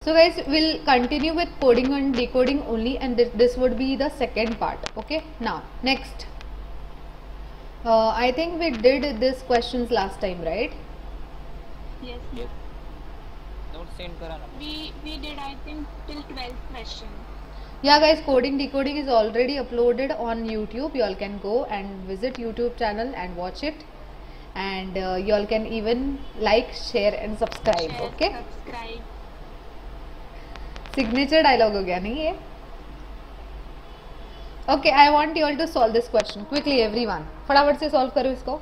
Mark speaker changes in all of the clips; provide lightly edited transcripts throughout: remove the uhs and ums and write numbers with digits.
Speaker 1: So guys, we'll continue with coding and decoding only, and this would be the second part. Okay, now next. I think we did this questions last time, right?
Speaker 2: Yes.
Speaker 3: Yes. Note send करा ना.
Speaker 2: We did, I think, till 12th question.
Speaker 1: Yeah guys, coding decoding is already uploaded on YouTube. You all can go and visit YouTube channel and watch it, and you all can even like, share and subscribe.
Speaker 2: Share,
Speaker 1: Okay,
Speaker 2: subscribe.
Speaker 1: Signature dialogue हो गया नहीं ये. Okay, I want you all to solve this question quickly. Everyone फटाफट से solve करो इसको.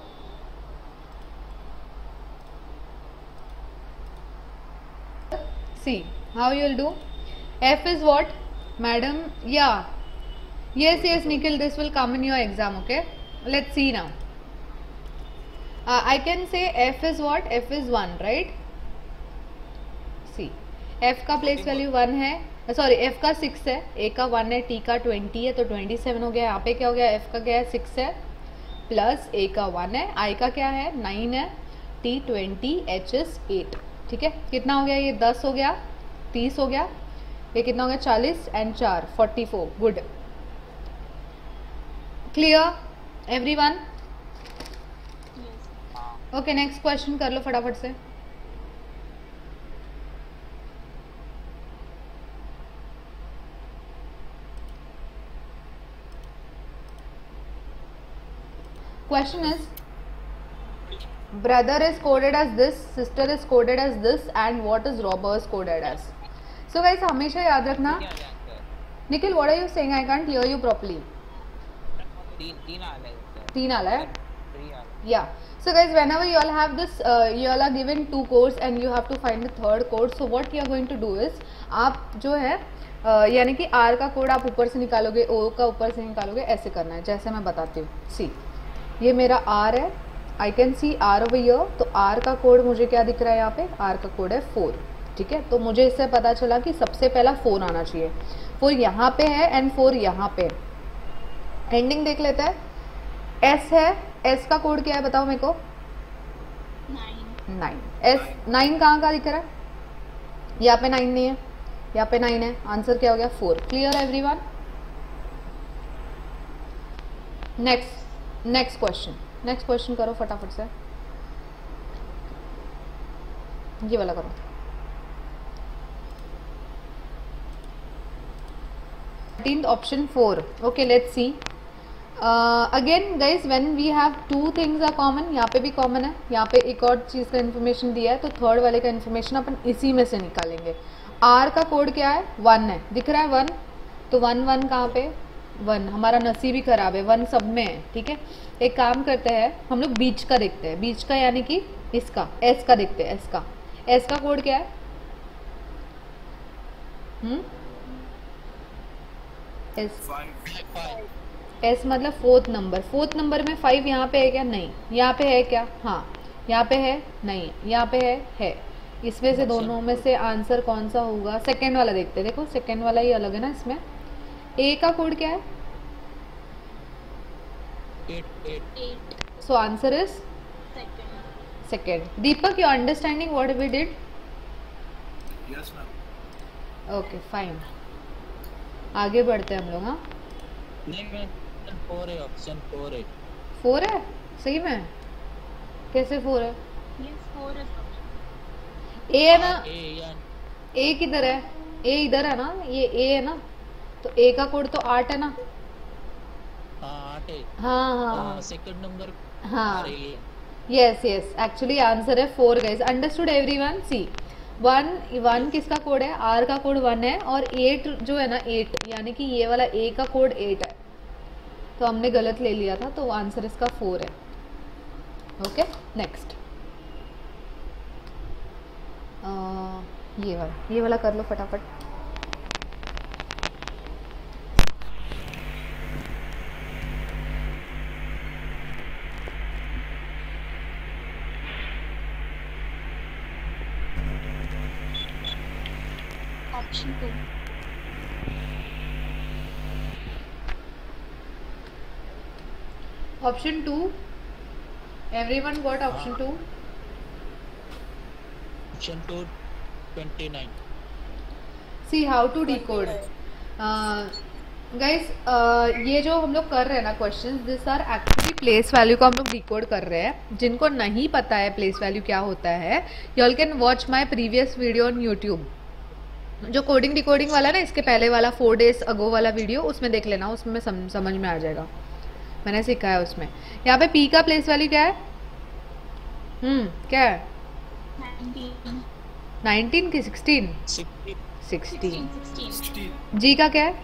Speaker 1: See how you will do. F is what madam? या yes yes Nikhil, this will come in your exam. Okay, let's see now. I can say f is what? F is 1, right? see, f का place value 1 है, sorry f का 6 है, a का 1 है, t का 20 है, तो 27 हो गया. यहाँ पे क्या हो गया? f का क्या है? 6 है, प्लस a का 1 है, i का क्या है? 9 है, t 20, h is 8. ठीक है, कितना हो गया ये? 10 हो गया, 30 हो गया, ये कितना हो गया? 40 and 4 44. Good, clear everyone? Okay, next question कर लो फटाफट से. Question is, brother is coded as this, sister is coded as this, and what is robber is coded as? So guys, हमेशा याद रखना. Nikhil, what are you saying? I can't hear you properly. तीन आला है. Yeah. So guys, whenever you all have this, you all are given 2 codes and you have to find the third code. So what you are going to do is, आप जो है यानी कि R का code आप ऊपर से निकालोगे, O का ऊपर से निकालोगे, ऐसे करना है जैसे मैं बताती हूँ. सी, ये मेरा R है, I can C R over here. तो R का कोड मुझे क्या दिख रहा है यहाँ पे? R का कोड है 4. ठीक है, तो मुझे इससे पता चला कि सबसे पहला 4 आना चाहिए. 4 यहाँ पे है एंड 4 यहाँ पे. एंडिंग देख लेते हैं. S है, S का कोड क्या है बताओ मेरे को? 9. S 9 कहाँ का दिख रहा है? यहाँ पे 9 नहीं है, यहाँ पे 9 है. आंसर क्या हो गया? 4. Clear everyone? नेक्स्ट क्वेश्चन करो फटाफट से. ये वाला करो. Option 4. Okay, let's see. Again guys, when we have 2 things are common, यहाँ पे भी कॉमन है, यहाँ पे एक और चीज़ का इन्फॉर्मेशन दिया है, तो थर्ड वाले का इन्फॉर्मेशन अपन इसी में से निकालेंगे. R का कोड क्या है? 1 है, दिख रहा है 1. तो 1 कहाँ पे? 1. हमारा नसीब ही खराब है, 1 सब में है. ठीक है, एक काम करते हैं, हम लोग बीच का देखते हैं. बीच का यानी कि इसका S का देखते हैं. S का कोड क्या है? S मतलब 4th नंबर. 4th नंबर में 5 यहाँ पे है क्या? नहीं. यहाँ पे है क्या? हाँ. यहाँ पे है? नहीं. यहाँ पे है. इसमें से दोनों में से आंसर कौन सा होगा? सेकेंड वाला देखते हैं. देखो, सेकेंड वाला ही अलग है ना इसमें. A का कोड क्या है? 8. So answer is second. Deepak, you understanding what we did?
Speaker 4: Yes ma'am.
Speaker 1: Okay, fine. आगे बढ़ते हैं हम लोग. हाँ,
Speaker 3: नहीं मैं 4 है, ऑप्शन 4 है.
Speaker 1: 4 है सही में? कैसे 4 है?
Speaker 2: Yes, 4 is option.
Speaker 1: A है ना?
Speaker 3: ए
Speaker 1: A किधर है? A इधर है ना, ये A है ना, तो A का कोड तो 8 है ना.
Speaker 3: हाँ 8 है.
Speaker 1: हाँ.
Speaker 3: Second number.
Speaker 1: हाँ, यस एक्चुअली आंसर है 4 गाइस. Understood everyone? सी, 1 किसका कोड है? R का कोड 1 है, और 8 जो है ना, 8 यानी कि ये वाला A का कोड 8 है, तो हमने गलत ले लिया था, तो आंसर इसका 4 है. Okay, next. ये वाला कर लो फटाफट.
Speaker 2: Option 2.
Speaker 1: Option 2. Everyone got option 2?
Speaker 3: Option 2 29.
Speaker 1: See how to decode guys, ये जो हम लोग कर रहे हैं ना questions, this are actually place value को हम लोग डिकोड कर रहे हैं. जिनको नहीं पता है प्लेस वैल्यू क्या होता है, you all can watch my previous video on YouTube. जो कोडिंग डिकोडिंग वाला ना, इसके पहले वाला 4 days अगो वाला वीडियो, उसमें देख लेना, उसमें समझ में आ जाएगा. मैंने सिखाया उसमें. यहाँ पे पी का प्लेस वैल्यू क्या है? क्या है? 19 की 16? 16.
Speaker 2: 16.
Speaker 1: जी का क्या है?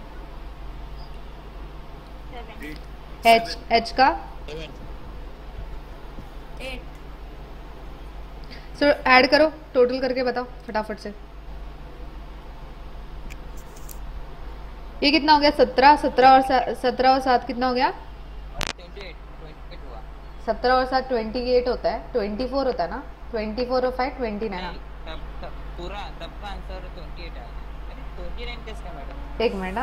Speaker 2: 7.
Speaker 1: एच का?
Speaker 2: 8.
Speaker 1: सो ऐड करो, टोटल करके बताओ फटाफट से. ये कितना हो गया? 17. 17 और 7 कितना हो गया?
Speaker 3: 28 हुआ.
Speaker 1: 17 और 7 28 होता है. 24 होता है ना. 24 और 5 29.
Speaker 3: तब पूरा तब का आंसर 28 आया. अरे 29 किसका मैडम?
Speaker 1: एक मिनट.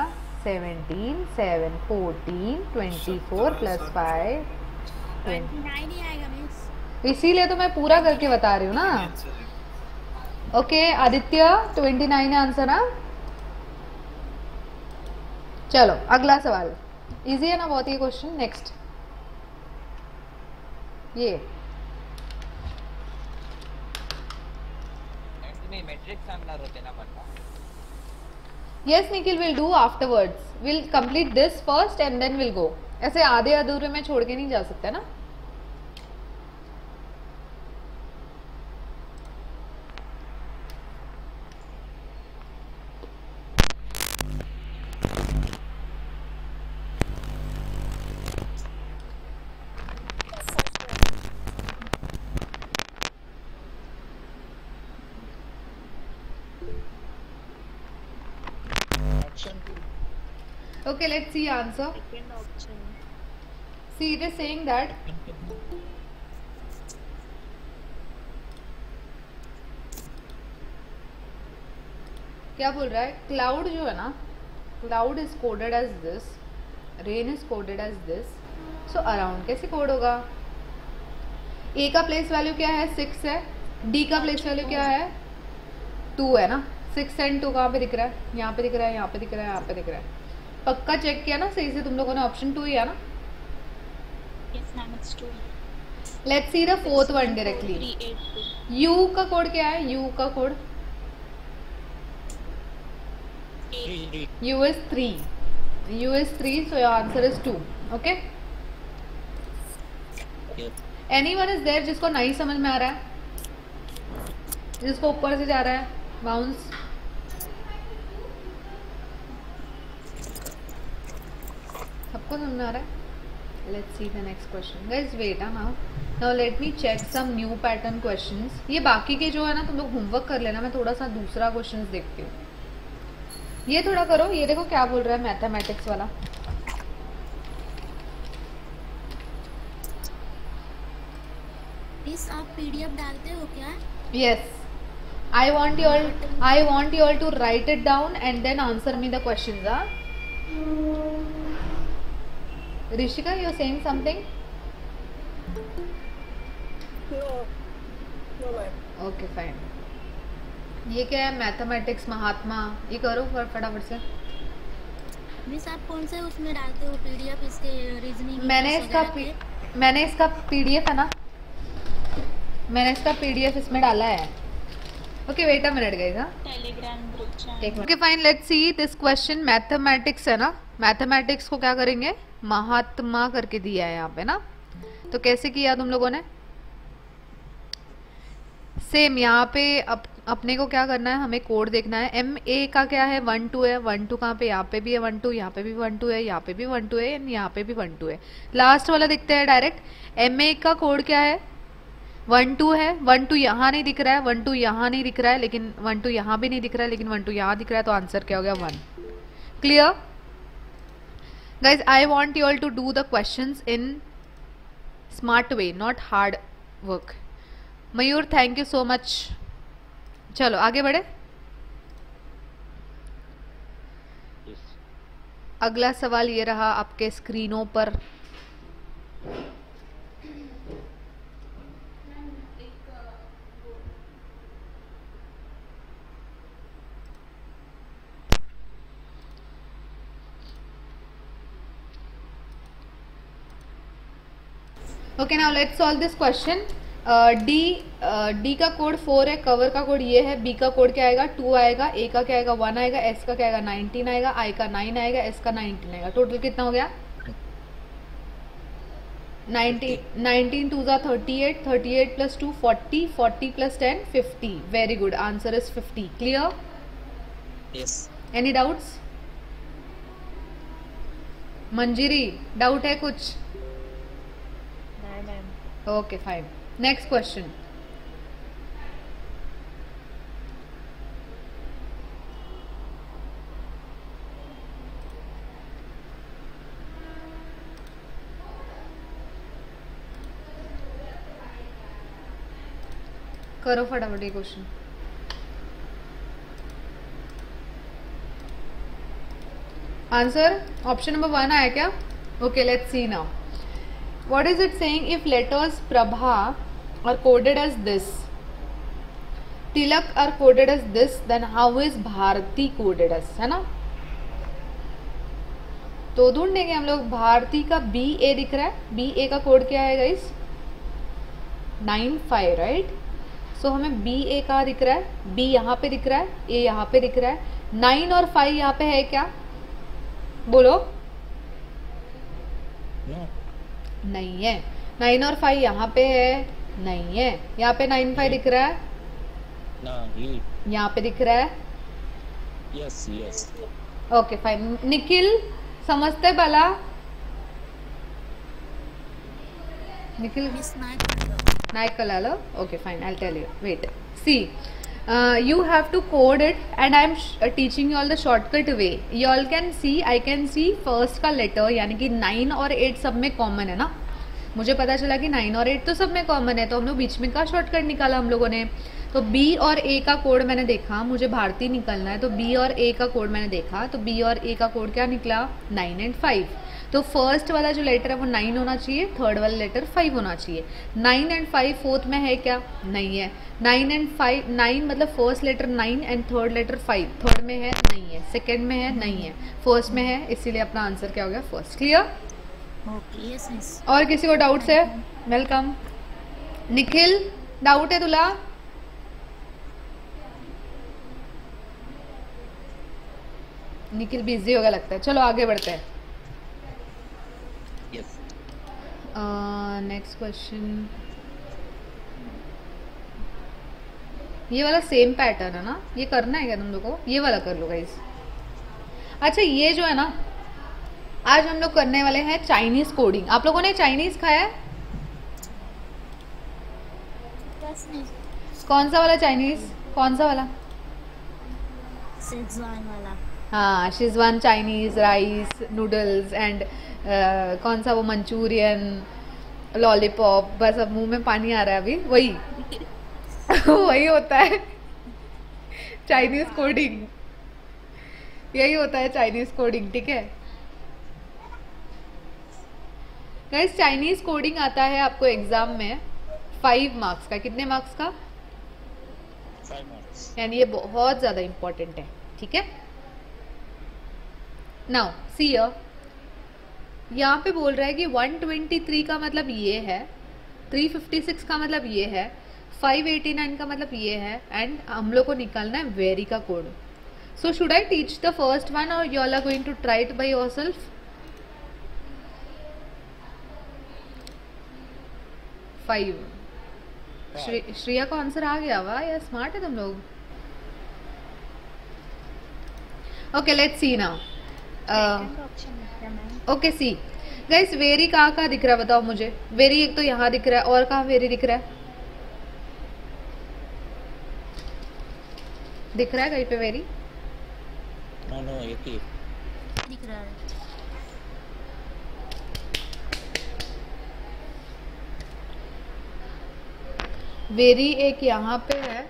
Speaker 1: 17 7 14 24 प्लस 5 20.
Speaker 2: 29 ही आएगा मिस.
Speaker 1: इसीलिए तो मैं पूरा करके बता रही हूँ ना. ओके आदित्य, 29 है आंसर ना. चलो अगला सवाल. इजी है ना बहुत ये क्वेश्चन. नेक्स्ट ये
Speaker 3: तुम्ही मैट्रिक्स सांगणार होते ना मला.
Speaker 1: Yes Nikhil, will do afterwards. Will complete this first and then will go. ऐसे आधे अधूरे में छोड़ के नहीं जा सकते ना.
Speaker 3: Option 2.
Speaker 1: Okay, let's see answer.
Speaker 2: Second option.
Speaker 1: See, it is saying that क्या बोल रहा है? क्लाउड जो है ना, cloud is coded as this, rain is coded as this. So around कैसे कोड होगा? ए का प्लेस वैल्यू क्या है? 6 है. डी का प्लेस वैल्यू क्या है? 2 है ना. 6 एंड 2 कहाँ पे दिख रहा है? यहाँ पे दिख रहा है, यहाँ पे दिख रहा है, यहाँ पे दिख रहा है. पक्का चेक किया ना सही से तुम लोगों ने? ऑप्शन 2 ही है ना.
Speaker 2: Yes, ma'am, it's 2.
Speaker 1: Let's see the fourth one directly.
Speaker 2: 382.
Speaker 1: You का कोड क्या है? यू का code
Speaker 3: 3
Speaker 1: U is 3. U is 3, so your answer is 2. Okay? Anyone is there जिसको नहीं समझ में आ रहा है? जिसको ऊपर से जा रहा है बाउंस? सबको समझ में आ रहा है? Let's see the next question. Guys, wait now. Now let me check some new pattern questions. ये बाकी के जो है ना, तुम लोग होमवर्क कर लेना. मैं थोड़ा सा दूसरा क्वेश्चंस देखती हूँ. ये थोड़ा करो. ये देखो क्या बोल रहा है मैथमेटिक्स वाला.
Speaker 2: मिस आप पीडीएफ डालते हो क्या?
Speaker 1: Yes. I want you all to write it down and then answer me the questions. Rishika, you're saying something?
Speaker 5: No, ma'am.
Speaker 1: Okay, fine. ये क्या है? मैथमेटिक्स महात्मा. ये करो फटाफट से.
Speaker 2: मिस आप कौन से उसमें डालते हो पीडीएफ इसके रीजनिंग?
Speaker 1: मैंने इसका पीडीएफ है ना, मैंने इसका पीडीएफ इसमें डाला है. Okay wait a minute guys. हाँ
Speaker 2: टेलीग्राम ग्रुप चैनल.
Speaker 1: एक मिनट. Okay fine, let's see this question. Mathematics है ना, मैथमेटिक्स को क्या करेंगे? महात्मा करके दिया है यहाँ पे ना. तो कैसे किया तुम लोगों ने? सेम यहाँ पे अपने को क्या करना है? हमें कोड देखना है. एम ए का क्या है? 1 2 है. 1 2 कहाँ पे? यहाँ पे भी है 1 2, यहाँ पे भी 1 2 है, यहाँ पे भी 1 2 है, यहाँ पे भी 1 2 है. लास्ट वाला दिखते हैं डायरेक्ट. एम ए का कोड क्या है? 1 2 है. 1 2 यहाँ नहीं दिख रहा है, 1 2 यहाँ नहीं दिख रहा है, लेकिन 1 2 यहाँ भी नहीं दिख रहा है, लेकिन 1 2 यहाँ दिख रहा है. तो आंसर क्या हो गया? 1. Clear guys? I want you all to do the questions in smart way, not hard work. Mayur, thank you so much. चलो आगे बढ़े. अगला सवाल ये रहा आपके स्क्रीनों पर. Okay now let's solve this question. D का कोड 4 है, कवर का कोड ये है, बी का कोड क्या आएगा 2 आएगा, ए का क्या आएगा 1 आएगा, एस का क्या आएगा 19 आएगा, आई का 9 आएगा, एस का 19 आएगा. टोटल कितना हो गया 19 2 ज़ा 38, 38 plus 2 40, 40 plus 10 50. Very good, answer is 50. Clear?
Speaker 5: Yes.
Speaker 1: Any doubts? Manjiri doubt है कुछ? Okay fine. Next question. करो फटाफट ये क्वेश्चन. आंसर ऑप्शन नंबर 1 आया क्या? Okay let's C now. What is it saying? If letters Prabha are coded as this, Tilak are coded as this, then how is Bharti coded as? है ना? तो ढूंढेंगे हम लोग. भारती का बी ए दिख रहा है, बी ए का कोड क्या है गाइस 95, राइट? सो हमें बी ए कहाँ दिख रहा है, बी यहाँ पे दिख रहा है, ए यहाँ पे दिख रहा है, 9 और 5 यहाँ पे है क्या? बोलो.
Speaker 5: नो.
Speaker 1: नहीं है. 9 और 5 यहाँ पे है, नहीं है. यहाँ पे 9 5 दिख रहा है,
Speaker 5: नहीं.
Speaker 1: यहाँ पे दिख रहा है.
Speaker 5: Yes yes.
Speaker 1: Okay fine. Nikhil समझते भला? Nikhil
Speaker 2: miss Nayak
Speaker 1: Naik. Okay, fine. I'll tell you. Wait. See, you have to code it, and I'm teaching you all the shortcut way. You all can see. I can see first का letter, यानी कि 9 और 8 सब में common है ना. मुझे पता चला कि 9 और 8 तो सब में कॉमन है, तो हम लोग बीच में का शॉर्टकट निकाला हम लोगों ने. तो B और A का कोड मैंने देखा, मुझे भारती निकलना है, तो B और A का कोड मैंने देखा, तो B और A का कोड क्या निकला 9 एंड 5. तो फर्स्ट वाला जो लेटर है वो 9 होना चाहिए, थर्ड वाला लेटर 5 होना चाहिए. 9 एंड 5 फोर्थ में है क्या? नहीं है. 9 एंड 5, 9 मतलब first letter 9 and third letter 5. Third में है? नहीं है. सेकेंड में है? नहीं है. फर्स्ट में है, इसीलिए अपना आंसर क्या हो गया first. Clear?
Speaker 2: Okay. Yes miss.
Speaker 1: और किसी को डाउट्स है? वेलकम. निखिल डाउट है तुला? निखिल बिजी होगा लगता है. चलो आगे बढ़ते हैं.
Speaker 5: यस.
Speaker 1: Next question. ये वाला सेम पैटर्न है ना, ये करना है क्या तुम लोग को? ये वाला कर लो गाइस. अच्छा ये जो है ना, आज हम लोग करने वाले हैं चाइनीज कोडिंग. आप लोगों ने चाइनीज खाया है?
Speaker 2: Yes miss.
Speaker 1: कौन सा वाला चाइनीज? कौन सा वाला?
Speaker 2: शेजवान वाला.
Speaker 1: हाँ, Schezwan Chinese, rice noodles and कौन सा वो मंचूरियन, लॉलीपॉप. बस अब मुंह में पानी आ रहा है अभी. वही वही होता है चाइनीज कोडिंग. यही होता है चाइनीज कोडिंग. ठीक है गाइस, चाइनीज कोडिंग आता है आपको एग्जाम में 5 मार्क्स का. कितने मार्क्स का?
Speaker 5: 5 marks.
Speaker 1: यानी ये बहुत ज्यादा इंपॉर्टेंट है. ठीक है. नाउ सी यहाँ पे बोल रहा है कि 123 का मतलब ये है, 356 का मतलब ये है, 589 का मतलब ये है, एंड हम लोग को निकालना है वेरी का code. So should I teach the first one और you all are going to try it by yourself? 5. Shreya का आंसर आ गया. वाह यार, स्मार्ट है तुम लोग. Okay let's C now. Okay see guys, very कहाँ दिख रहा है बताओ मुझे. वेरी एक तो यहाँ दिख रहा है, और कहाँ वेरी दिख रहा है? दिख रहा है कहीं पे वेरी?
Speaker 5: नो नो, एक ही.
Speaker 2: दिख रहा है.
Speaker 1: वेरी एक यहाँ पे है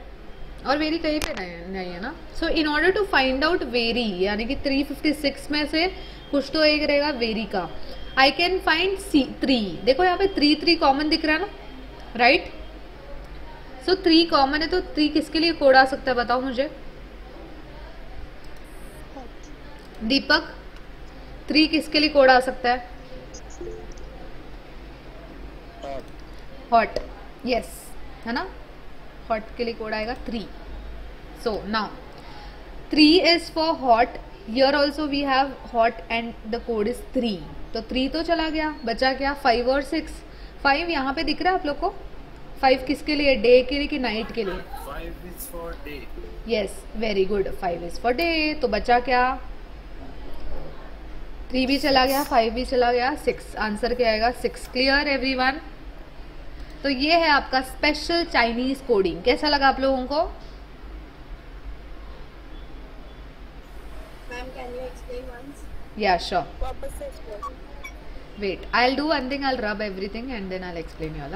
Speaker 1: और वेरी कहीं पे नहीं है ना. So in order to find out very, यानी कि 356 में से कुछ तो एक रहेगा वेरी का. I can find 3. देखो यहाँ पे 3 कॉमन दिख रहा है ना, राइट? सो 3 कॉमन है, तो 3 किसके लिए कोड आ सकता है बताओ मुझे. दीपक 3 किसके लिए कोड आ सकता है?
Speaker 5: थर्ड.
Speaker 1: हॉट, यस, है ना, हॉट के लिए कोड आएगा 3. So now 3 is for hot. Here also we have hot and the code is 3. तो 3 तो चला गया, बचा क्या 5 और 6. 5 यहाँ पे दिख रहा है आप लोग को. 5 किसके लिए, डे के लिए कि नाइट के लिए?
Speaker 4: 5 is for day.
Speaker 1: Yes, very good. 5 is for day. तो बचा क्या, 3 भी चला गया, 5 भी चला गया, 6. आंसर क्या आएगा 6. Clear everyone? तो ये है आपका स्पेशल चाइनीज कोडिंग. कैसा लगा आप लोगों को?
Speaker 2: Ma'am can you explain once?
Speaker 1: Yeah sure.
Speaker 2: वापस से explain.
Speaker 1: Wait, I'll do one thing. I'll rub everything and then I'll explain you all.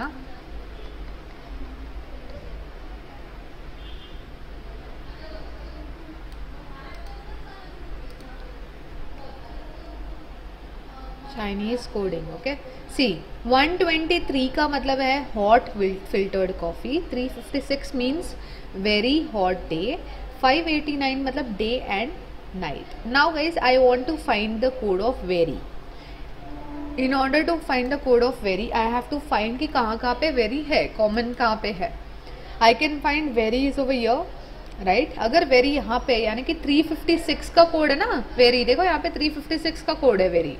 Speaker 1: Chinese coding, okay? See, 123 का मतलब है hot filtered coffee. 356 means very hot day. 589 मतलब day and night. Now guys, I want to find the code of vary. In order to find the code of vary, I have to find कि कहाँ पे vary है, common कहाँ पे है. I can find vary is over here, right? अगर vary यहाँ पे, यानी कि 356 का कोड है ना vary, देखो यहाँ पे 356 का कोड है vary.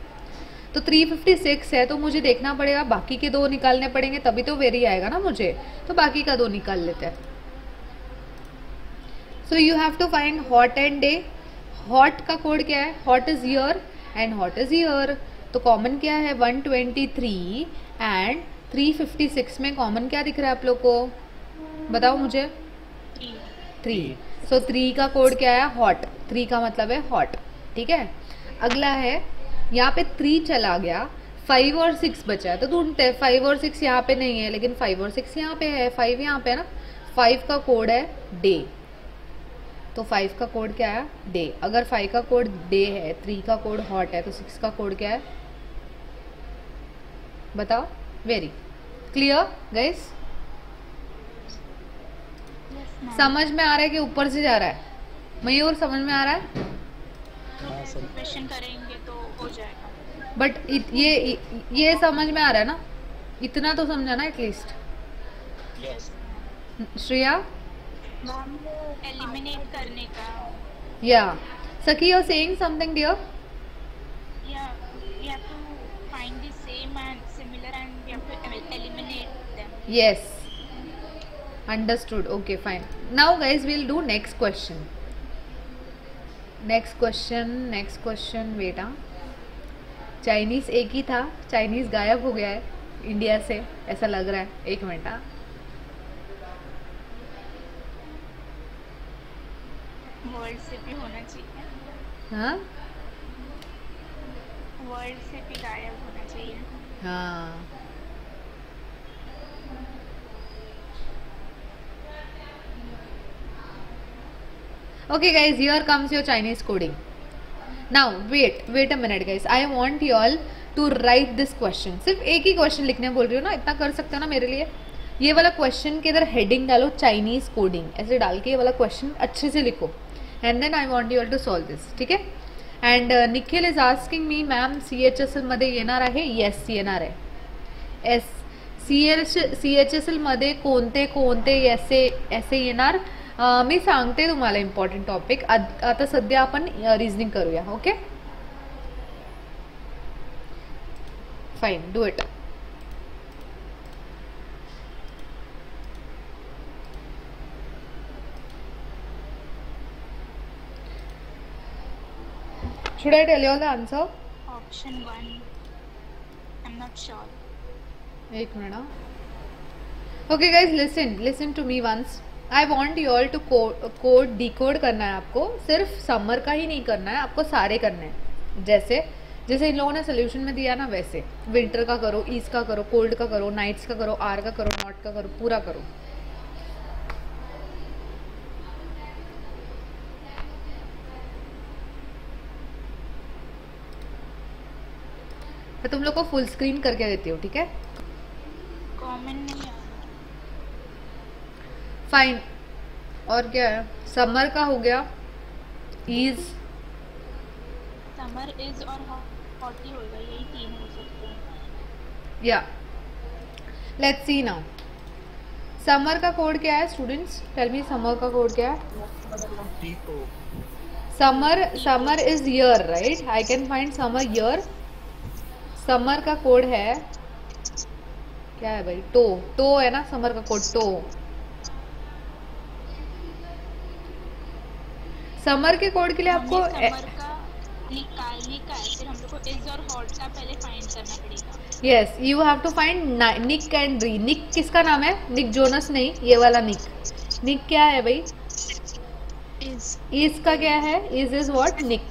Speaker 1: तो 356 है तो मुझे देखना पड़ेगा, बाकी के 2 निकालने पड़ेंगे तभी तो vary आएगा ना मुझे. तो बाकी का 2 निकाल लेते हैं. So you have to find hot and day. Hot का कोड क्या है, hot is here and hot is here. तो कॉमन क्या है 123 एंड 356 में कॉमन क्या दिख रहा है आप लोग को, बताओ मुझे. 3. सो 3 का कोड क्या है, हॉट. 3 का मतलब है हॉट, ठीक है. अगला है यहाँ पे 3 चला गया, 5 और 6 बचा है. तो ढूंढते हैं, 5 और 6 यहाँ पे नहीं है लेकिन 5 और 6 यहाँ पे है. 5 यहाँ पे है ना. 5 का कोड है डे. तो 5 का कोड क्या है, डे. अगर 5 का कोड डे है, 3 का कोड हॉट है, तो 6 का कोड क्या है बताओ. Very clear guys? समझ में आ रहा है कि ऊपर से जा रहा है? मयूर समझ में आ रहा है?
Speaker 5: हाँ सर.
Speaker 2: क्वेश्चन करेंगे तो हो जाएगा.
Speaker 1: बट ये समझ में आ रहा है ना, इतना तो समझा ना at least.
Speaker 5: Yes.
Speaker 1: Shreya,
Speaker 2: ma'am eliminate करने का.
Speaker 1: या Sakhi, you are saying something dear?
Speaker 2: या we have to find the same and similar and we have to eliminate them.
Speaker 1: Yes, understood. Okay, fine. Now guys, we'll do next question. Next question. Wait, Chinese एक ही था, Chinese गायब हो गया है India से, ऐसा लग रहा है. एक मिनट.
Speaker 2: वर्ल्ड से भी होना चाहिए.
Speaker 1: हाँ
Speaker 2: वर्ल्ड से भी गायब होना चाहिए.
Speaker 1: हाँ. Okay guys, here comes your Chinese coding. Now wait a minute guys, I want you all to write this question. सिर्फ एक ही क्वेश्चन लिखने बोल रही हो ना, इतना कर सकते हो ना मेरे लिए. ये वाला क्वेश्चन के इधर हेडिंग डालो चाइनीज कोडिंग, ऐसे डाल के ये वाला क्वेश्चन अच्छे से लिखो and then I want you all to solve this, ठीक है. And Nikhil is asking me, ma'am CHSL मध्ये येणार आहे? येस येणार आहे. CHSL मध्ये कोणते कोणते ऐसे येणार, मी सांगते तुम्हाला इम्पॉर्टंट टॉपिक. आता सध्या आपण रिजनिंग करूया. Okay fine, do it. Should I tell you all the answer?
Speaker 2: Option 1. I'm not sure.
Speaker 1: एक minute. Okay guys, listen to me once. I want you all to code decode करना है आपको. सिर्फ summer का ही नहीं करना है, आपको सारे करने हैं. जैसे इन लोगों ने सोल्यूशन में दिया ना, वैसे विंटर का करो, ईस्ट का करो, कोल्ड का करो, नाइट्स का करो, आर का करो, नॉट का करो, पूरा करो. मैं तुम लोग को फुल स्क्रीन करके देती हूँ, ठीक है?
Speaker 2: कॉमन नहीं है.
Speaker 1: फाइन. और क्या है? समर का हो गया, इज,
Speaker 2: समर इज और हॉट ही होगा, यही 3 हो सकते हैं.
Speaker 1: या लेट्स सी नाउ. समर का कोड क्या है स्टूडेंट्स? टेल मी समर का कोड क्या है?
Speaker 4: TO.
Speaker 1: Summer is year, right? I can find summer year. Summer का कोड है क्या है भाई? टो है ना समर का कोड, टो. समर के कोड के लिए आपको
Speaker 2: समर का निकालने का है, फिर हम लोग को इज और हॉट का पहले फाइंड करना पड़ेगा.
Speaker 1: Yes, you have to find nick and re. Nick किसका नाम है? निक जोनस नहीं, ये वाला निक. निक क्या है भाई? इज का क्या है? Is what? निक.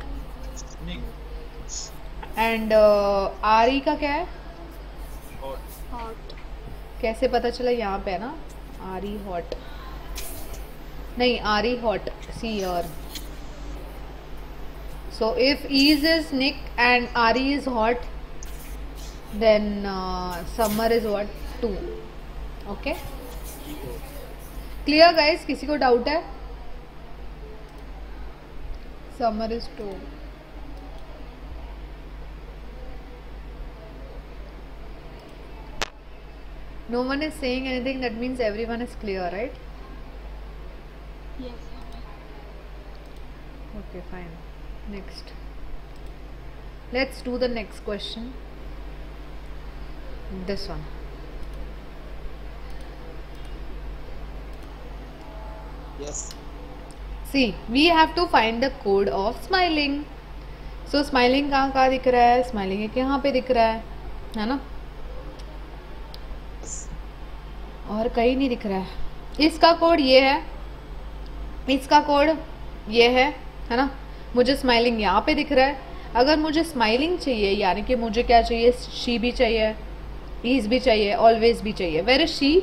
Speaker 1: एंड आरी का क्या है?
Speaker 2: हॉट.
Speaker 1: कैसे पता चला? यहाँ पे है ना आरी हॉट. नहीं, आरी हॉट. सी और so if is Nick and Ari is hot, then summer is what? 2. Okay, clear guys? किसी को डाउट है? Summer is 2. No one is saying anything, that means everyone is clear, right?
Speaker 2: Yes.
Speaker 1: Okay, fine. Next, let's do the next question. This one.
Speaker 5: Yes.
Speaker 1: See, we have to find the code of smiling. So smiling कहाँ दिख रहा है? Smiling एक यहाँ पे दिख रहा है ना? और कहीं नहीं दिख रहा है. इसका कोड ये है, इसका कोड ये है ना? मुझे स्माइलिंग यहाँ पे दिख रहा है. अगर मुझे स्माइलिंग चाहिए, यानी कि मुझे क्या चाहिए? शी भी चाहिए, इज भी चाहिए, ऑलवेज भी चाहिए. Where is she?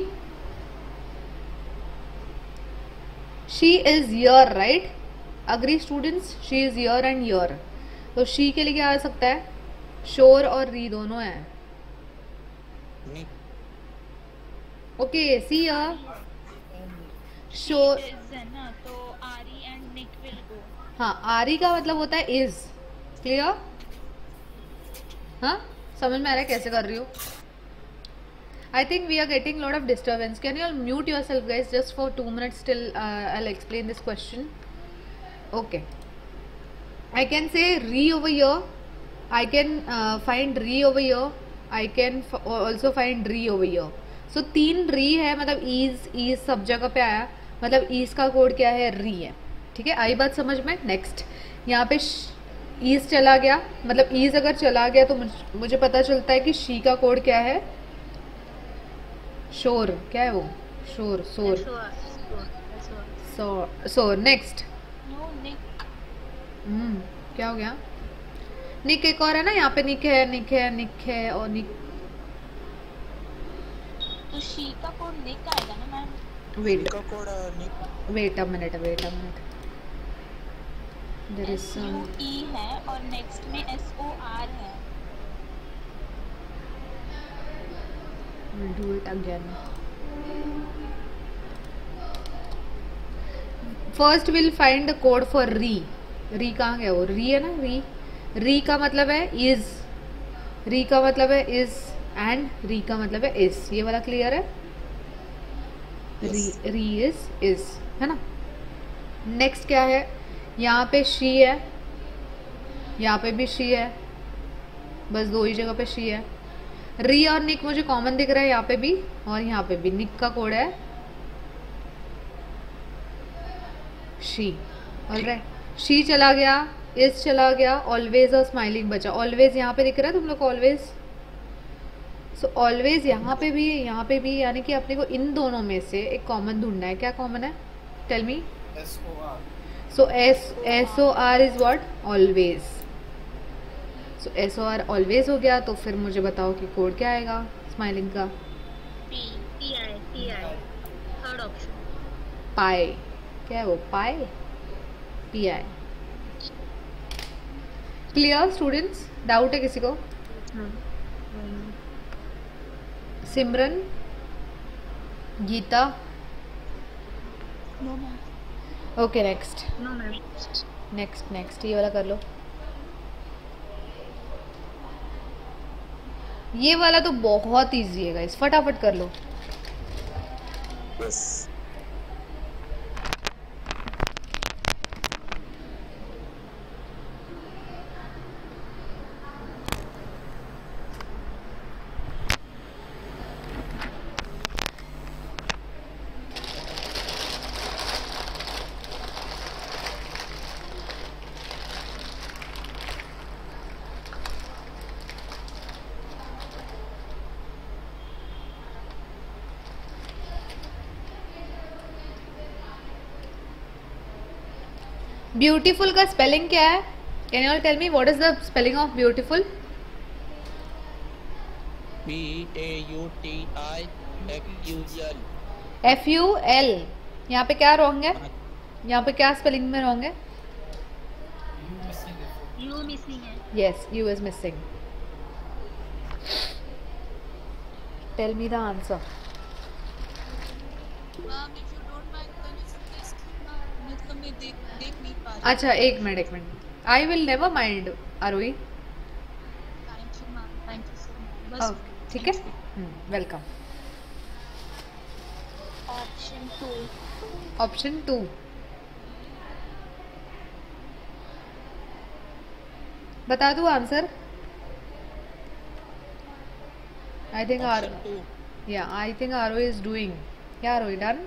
Speaker 1: She is year, right? Agree students? She is year and year. तो शी के लिए क्या आ सकता है? शोर और री दोनों है. ओके, सी यर. शोर
Speaker 2: इज है ना, तो आरी एंड निक विल गो.
Speaker 1: हाँ, आरी का मतलब होता है इज. क्लियर? हाँ, समझ में आ रहा है कैसे कर रही हो? I think we are getting lot of disturbance. Can you mute yourself guys just for 2 minutes till I'll explain this question. Okay, I can say re over here. I can find re over here. I can also find re over here. So 3 री है, मतलब ease सब जगह पे आया. मतलब ease का code क्या है? री है. ठीक है, आई बात समझ में? नेक्स्ट, यहाँ पे ईज चला गया, मतलब ईज अगर चला गया तो मुझे पता चलता है कि शी का कोड क्या है? शोर. क्या है वो? शोर. शोर. नेक्स्ट,
Speaker 2: नो निक.
Speaker 1: क्या हो गया? निक एक और है ना, यहाँ पे निक है और निक.
Speaker 2: तो शी का कोड निक आएगा ना मैम?
Speaker 1: वेट
Speaker 5: का code nick.
Speaker 1: Wait a minute. There is some
Speaker 2: E है और नेक्स्ट में SOR है.
Speaker 1: We'll do it again. First we'll find the code for re. Re कहाँ गया? वो re है ना? re का मतलब है is. re का मतलब है is and re का मतलब है is. ये वाला क्लियर है? re is है ना? नेक्स्ट क्या है? यहाँ पे she है, यहाँ पे भी she है, बस 2 ही जगह पे she है. री और निक मुझे कॉमन दिख रहा है यहाँ पे भी और यहाँ पे भी. निक का कोड है शी. ऑलराइट, शी चला गया, इज चला गया, ऑलवेज और स्माइलिंग बचा. ऑलवेज यहाँ पे दिख रहा है तुम लोग को? ऑलवेज. सो ऑलवेज यहाँ पे भी, यहाँ पे भी, यानी कि अपने को इन दोनों में से एक कॉमन ढूंढना है. क्या कॉमन है? Tell me.
Speaker 4: SOR.
Speaker 1: So SOR is what? Always. So SOR always हो गया. तो फिर मुझे बताओ कि कोड क्या आएगा स्माइलिंग का?
Speaker 2: TI third option.
Speaker 1: पाई. क्या है वो? Pi. PI. Clear students? Doubt है किसी को? Simran, Geeta?
Speaker 2: No ma'am.
Speaker 1: Okay, next.
Speaker 2: No ma'am.
Speaker 1: Next ये वाला कर लो. ये वाला तो बहुत इजी है गाइस, फटाफट कर लो।
Speaker 5: Yes.
Speaker 1: ब्यूटीफुल का स्पेलिंग क्या है? Can you all tell me what is the spelling of beautiful?
Speaker 5: BAUTIFUL.
Speaker 1: FUL। यहाँ पे क्या रॉन्ग है? यहाँ पे क्या स्पेलिंग में रॉन्ग है?
Speaker 2: यू मिसिंग है।
Speaker 1: Yes, U is missing. Tell me the answer. अच्छा एक minute. I will never mind Aarohi. Okay ठीक है, वेलकम।
Speaker 2: ऑप्शन 2।
Speaker 1: ऑप्शन 2 बता दूँ answer? I think are I think Aaro is doing. क्या आरो डन?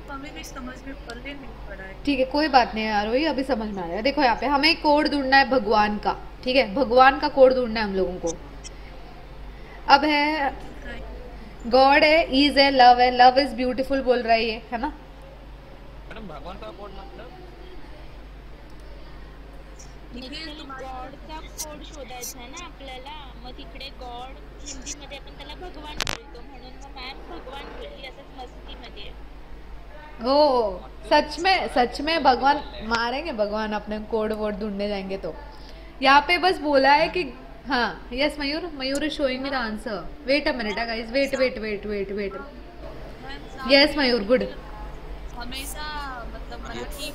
Speaker 6: हमें भी समझ में पल्ले नहीं पड़ा है।
Speaker 1: ठीक है, कोई बात नहीं है आरोही, अभी समझ में आ रहा है। देखो यहाँ पे हमें कोड ढूंढना है भगवान का, ठीक है? भगवान का कोड ढूंढना है हम लोगों को। अब है गॉड है, ईज है, लव है। लव इज ब्यूटीफुल बोल रहा है ये, है ना?
Speaker 3: मॅडम भगवान का कोड मतलब
Speaker 2: निखिल गॉडचा कोड शोधायचा आहे ना आपल्याला, मग तिकडे गॉड हिंदीमध्ये आपण त्याला भगवान बोलतो, म्हणून मग मॅम भगवान बोलली असंच मस्तीमध्ये।
Speaker 1: ओ सच में भगवान मारेंगे, भगवान अपने कोड वोड ढूंढने जाएंगे तो। यहाँ पे बस बोला है कि हाँ yes Mayur is showing me the answer. Wait a minute guys, wait. Yes Mayur, good.
Speaker 6: हमेशा मतलब मराठी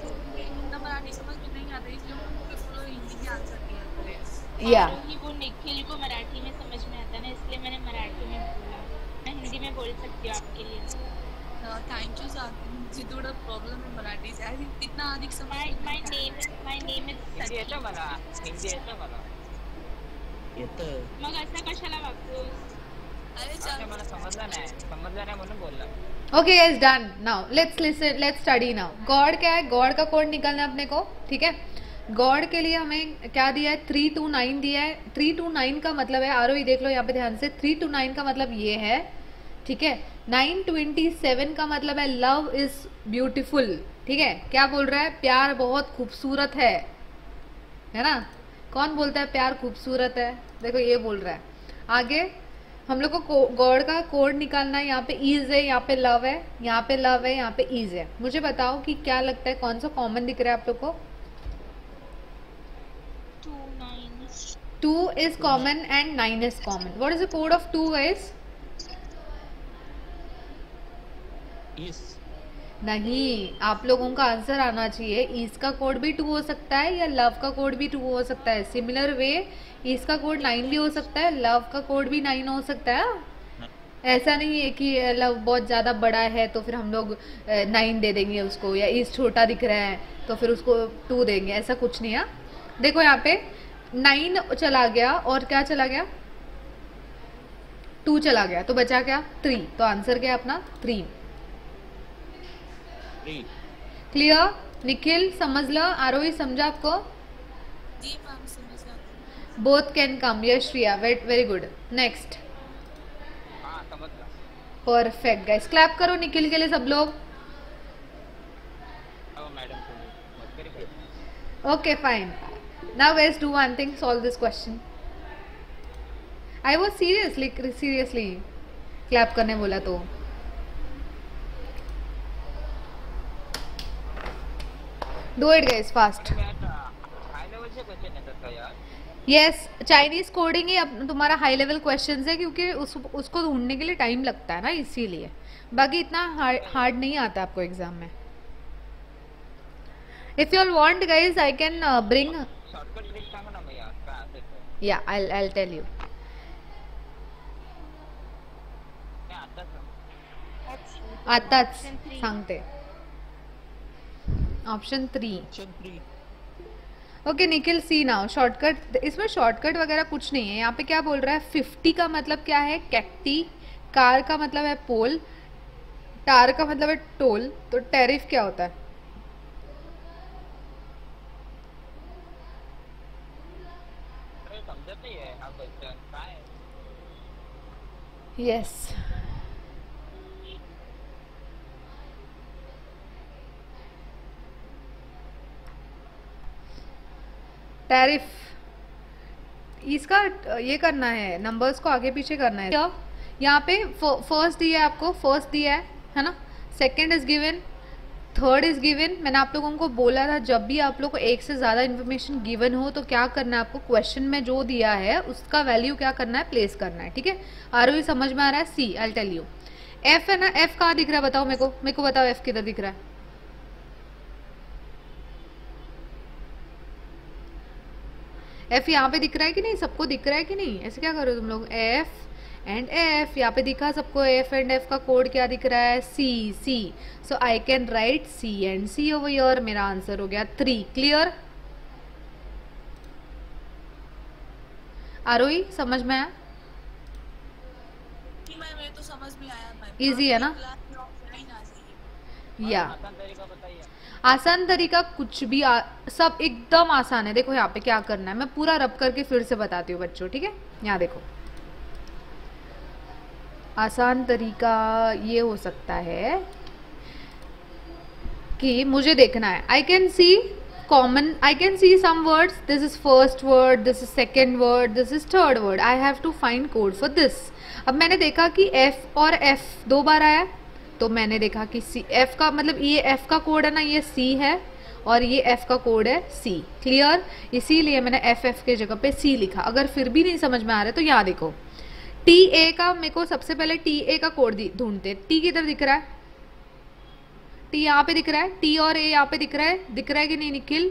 Speaker 6: मराठी समझ में नहीं आता, इसलिए उनको हिंदी में आंसर दिया करें।
Speaker 1: या
Speaker 2: वो निखिल को मराठी में समझ में आता ना, इसलिए मैंने मराठी में बोला। मैं हिंदी में बोल सकती हूँ आपके लिए।
Speaker 6: थैंक यू सर, मुझे थोड़ा प्रॉब्लम है मराठी से, इतना अधिक समझ।
Speaker 2: माय नेम इज
Speaker 3: हिंदी येतं मला, हिंदी येतं मला।
Speaker 5: येतं.
Speaker 2: मग असं कशाला वागतोस?
Speaker 6: अरे
Speaker 3: अच्छा,
Speaker 6: चल
Speaker 3: मला समजलं नाही म्हणून बोलला।
Speaker 1: Okay guys, done. Now let's listen, let's study now. God क्या है? गॉड का कोड निकालना है अपने को, ठीक है? गॉड के लिए हमें क्या दिया है? 329 दिया है। 329 का मतलब है, आरो ये देख लो यहाँ पे ध्यान से, 329 का मतलब ये है, ठीक है? 927 का मतलब है लव इज ब्यूटीफुल, ठीक है? क्या बोल रहा है? प्यार बहुत खूबसूरत है ना? कौन बोलता है प्यार खूबसूरत है? देखो ये बोल रहा है। आगे हम लोग को गॉड का कोड निकालना है। यहाँ पे ईज है, यहाँ पे लव है, यहाँ पे लव है, यहाँ पे ईज है। मुझे बताओ कि क्या लगता है कौन सा कॉमन दिख रहा है आप लोग को? 2 is common and 9 is common. What is the code of 2 guys?
Speaker 5: Is.
Speaker 1: नहीं, आप लोगों का आंसर आना चाहिए। ईज का कोड भी 2 हो सकता है या लव का कोड भी 2 हो सकता है। सिमिलर वे ईज का कोड 9 भी हो सकता है, लव का कोड भी 9 हो सकता है। ऐसा नहीं है कि लव बहुत ज़्यादा बड़ा है तो फिर हम लोग 9 दे देंगे उसको, या ईज छोटा दिख रहा है तो फिर उसको 2 देंगे, ऐसा कुछ नहीं है। देखो यहाँ पे 9 चला गया और क्या चला गया? 2 चला गया, तो बचा क्या? 3। तो आंसर क्या है अपना? 3। क्लियर? निखिल समझ लो, आरोही समझा आपको?
Speaker 6: जी मैम समझ गया।
Speaker 1: Both can come. Yes Shriya, very good. Next.
Speaker 3: हाँ समजला।
Speaker 1: परफेक्ट गाइस, क्लैप करो निखिल के लिए सब लोग।
Speaker 3: हो मॅडम तुम्ही very good.
Speaker 1: Okay, fine. Now guys, do one thing, solve this question. I was seriously clap करने बोला तो। Do it guys, fast.
Speaker 3: हाय लेवलचे क्वेश्चन येतात का यार?
Speaker 1: Yes, चाइनीज कोडिंग ही अब तुम्हारा हाई लेवल क्वेश्चन है, क्योंकि उसको ढूंढने के लिए टाइम लगता है ना, इसीलिए। बाकी इतना हार्ड नहीं आता आपको एग्जाम में। If you all want guys, I can bring
Speaker 3: shortcut trick सांगा ना भैया काय असेल तर.
Speaker 1: या I'll tell you.
Speaker 3: मी आताच
Speaker 1: आताच सांगते. ऑप्शन 3.
Speaker 5: ऑप्शन 3.
Speaker 1: ओके निखिल सी नाउ शॉर्टकट. इसमें शॉर्टकट वगैरह कुछ नहीं है. यहाँ पे क्या बोल रहा है 50 का मतलब क्या है कैक्टी, कार का मतलब है पोल, टार का मतलब है टोल. तो टैरिफ क्या होता है?
Speaker 3: समजत नाही आहे हा क्वेश्चन काय आहे.
Speaker 1: Yes tariff. इसका ये करना है, नंबर्स को आगे पीछे करना है. यहाँ पे फर्स्ट दिया है आपको, फर्स्ट दिया है ना, second is given, third is given. मैंने आप लोगों को बोला था जब भी आप लोग को एक से ज़्यादा इन्फॉर्मेशन गिवन हो तो क्या करना है आपको, क्वेश्चन में जो दिया है उसका वैल्यू क्या करना है, प्लेस करना है. ठीक है. आर समझ में आ रहा है? सी आई टेल यू. एफ है ना, एफ कहाँ दिख रहा है बताओ मेरे को बताओ एफ किधर दिख रहा है? एफ यहाँ पे दिख रहा है कि नहीं? सबको दिख रहा है कि नहीं? ऐसे क्या करो तुम लोग, एफ एंड एफ. यहाँ पे दिखा सबको एफ एंड एफ का कोड क्या दिख रहा है? C C. So I can write C and C over your. मेरा आंसर हो गया 3. क्लियर? आरोही समझ में आया?
Speaker 6: मैं तो समझ में आया.
Speaker 1: इजी है ना? या
Speaker 3: आसान तरीका बताइए.
Speaker 1: आसान तरीका कुछ भी सब एकदम आसान है. देखो यहाँ पे क्या करना है, मैं पूरा रब करके फिर से बताती हूँ बच्चों. ठीक है. यहाँ देखो आसान तरीका ये हो सकता है कि मुझे देखना है, I can see common, I can see some words, this is first word, this is second word, this is third word. I have to find code for this. अब मैंने देखा कि एफ और एफ 2 बार आया तो मैंने देखा कि सी, एफ का मतलब ये एफ का कोड है ना, ये सी है और ये एफ का कोड है सी. क्लियर? इसीलिए मैंने एफ एफ के जगह पे सी लिखा. अगर फिर भी नहीं समझ में आ रहा है तो यहाँ देखो टी ए का, मेरे को सबसे पहले टी ए का कोड ढूंढते. टी किधर दिख रहा है? टी यहाँ पे दिख रहा है. टी और ए यहाँ पे दिख रहा है कि नहीं निखिल?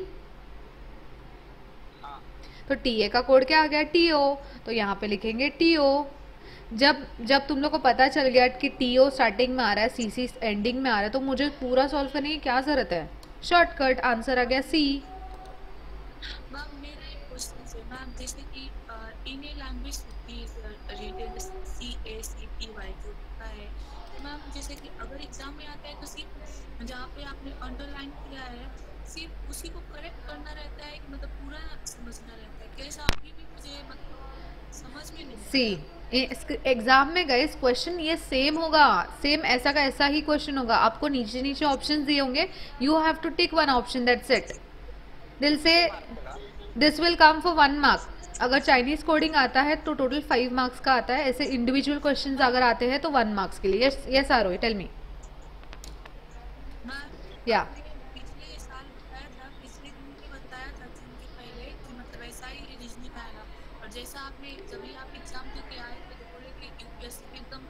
Speaker 1: तो टी ए का कोड क्या आ गया? T O. तो यहाँ पे लिखेंगे टी ओ. जब तुम लोग को पता चल गया कि टी ओ स्टार्टिंग में आ रहा है, सी सी एंडिंग में आ रहा है, तो मुझे पूरा सॉल्व करने की क्या जरूरत है? शॉर्टकट. आंसर आ गया सी.
Speaker 6: मैम मेरा एक क्वेश्चन है मैम, जैसे कि in a language written C A C T Y जो होता है मैम, जैसे कि अगर एग्जाम में आता है तो सिर्फ जहाँ पे आपने अंडरलाइन किया है सिर्फ उसी को करेक्ट करना रहता है कि मतलब पूरा समझना रहता है? कैसा अभी भी मुझे मतलब समझ में नहीं.
Speaker 1: सी एग्जाम में गए क्वेश्चन ये सेम होगा, सेम ऐसा का ऐसा ही क्वेश्चन होगा. आपको नीचे नीचे ऑप्शंस दिए होंगे, you have to tick one option, that's it. दिल से this will come for 1 mark. अगर चाइनीज कोडिंग आता है तो टोटल 5 मार्क्स का आता है. ऐसे इंडिविजुअल क्वेश्चंस अगर आते हैं तो 1 मार्क्स के लिए. यस यस आरोही टेल मी. या
Speaker 6: पिछले साल बताया था, पिछले दिन भी बताया था जिनके पहले कि मतलब ऐसा ही रीजनिंग आएगा. और जैसा आपने जब भी आप एग्जाम देके आए थे तो बोले कि यूपीएससी में एकदम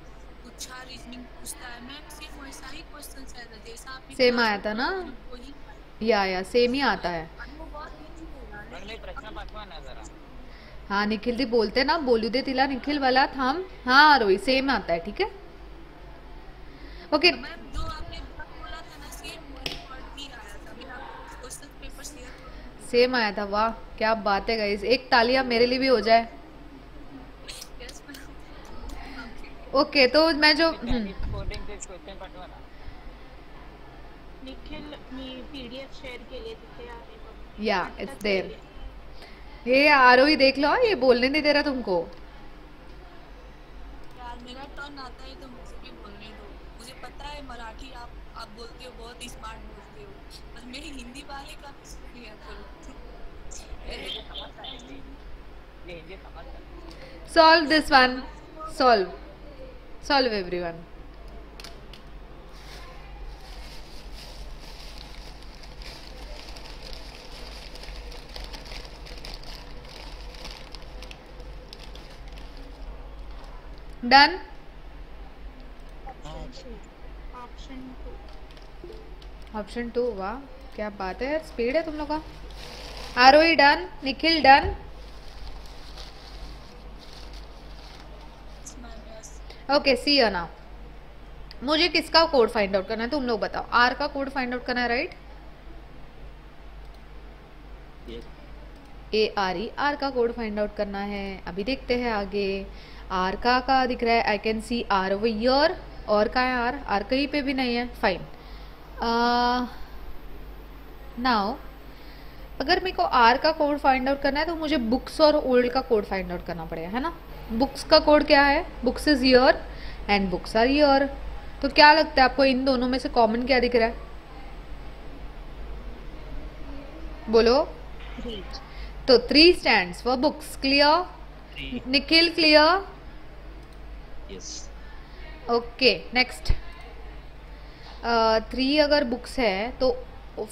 Speaker 6: अच्छा रीजनिंग पूछता है. मैम सिर्फ वैसा ही क्वेश्चन आया था जैसा आपने
Speaker 1: सेम आया था ना?
Speaker 6: वही
Speaker 1: या सेम ही आता है.
Speaker 6: वो बहुत इजी होगा.
Speaker 3: पण मी प्रश्न पाठवा ना जरा.
Speaker 1: हाँ निखिल दी बोलते ना, बोलू दे तिला निखिल वाला थांब. हाँ आरोही सेम आता है. ठीक है. ओके
Speaker 6: मैम जो आपने बोला था ना सेम वही वर्ड भी आया था. मैं आपको क्वेश्चन पेपर शेयर करूंगी.
Speaker 1: सेम आया था. वाह क्या बात है गाइस. एक तालियां मेरे लिए भी हो जाए.
Speaker 6: Yes ma'am.
Speaker 1: ओके तो मैं जो
Speaker 3: चाइनीज कोडिंग चे क्वेश्चन पाठवा ना.
Speaker 2: निखिल मी पीडीएफ शेअर केले तिथे आहे बघ.
Speaker 1: या इट्स देयर. ये आरोही देख लो, ये बोलने नहीं दे रहा तुमको.
Speaker 6: यार मेरा टर्न आता है तो मुझे भी बोलने दो. मुझे पता है मराठी आप बोलते हो, बहुत ही स्मार्ट बोलते हो, पर मेरी हिंदी वाले का भी शुक्रिया करो.
Speaker 3: हिंदी समजता है ये हिंदी समजता.
Speaker 1: Solve this one. Solve everyone. Done. Option 2. वाह क्या बात है, स्पीड है तुम लोग का. Arohi done, Nikhil done.
Speaker 6: Ma'am yes
Speaker 1: okay see you now. मुझे किसका कोड फाइंड आउट करना है तुम लोग बताओ. आर का कोड फाइंड आउट करना है राइट.
Speaker 5: Yes.
Speaker 1: ARE आर का कोड फाइंड आउट करना है. अभी देखते हैं आगे. आर का दिख रहा है. I can see R over here. और का है आर. आर कहीं पे भी नहीं है. फाइन. नाउ अगर मेरे को आर का कोड फाइंड आउट करना है तो मुझे बुक्स और ओल्ड का कोड फाइंड आउट करना पड़ेगा है ना. बुक्स का कोड क्या है. Books is year and books are year. तो क्या लगता है आपको इन दोनों में से कॉमन क्या दिख रहा है. बोलो. तो 3 stands for books. Clear.
Speaker 5: Three.
Speaker 1: Nikhil clear.
Speaker 5: Yes.
Speaker 1: Okay next. 3 अगर बुक्स है तो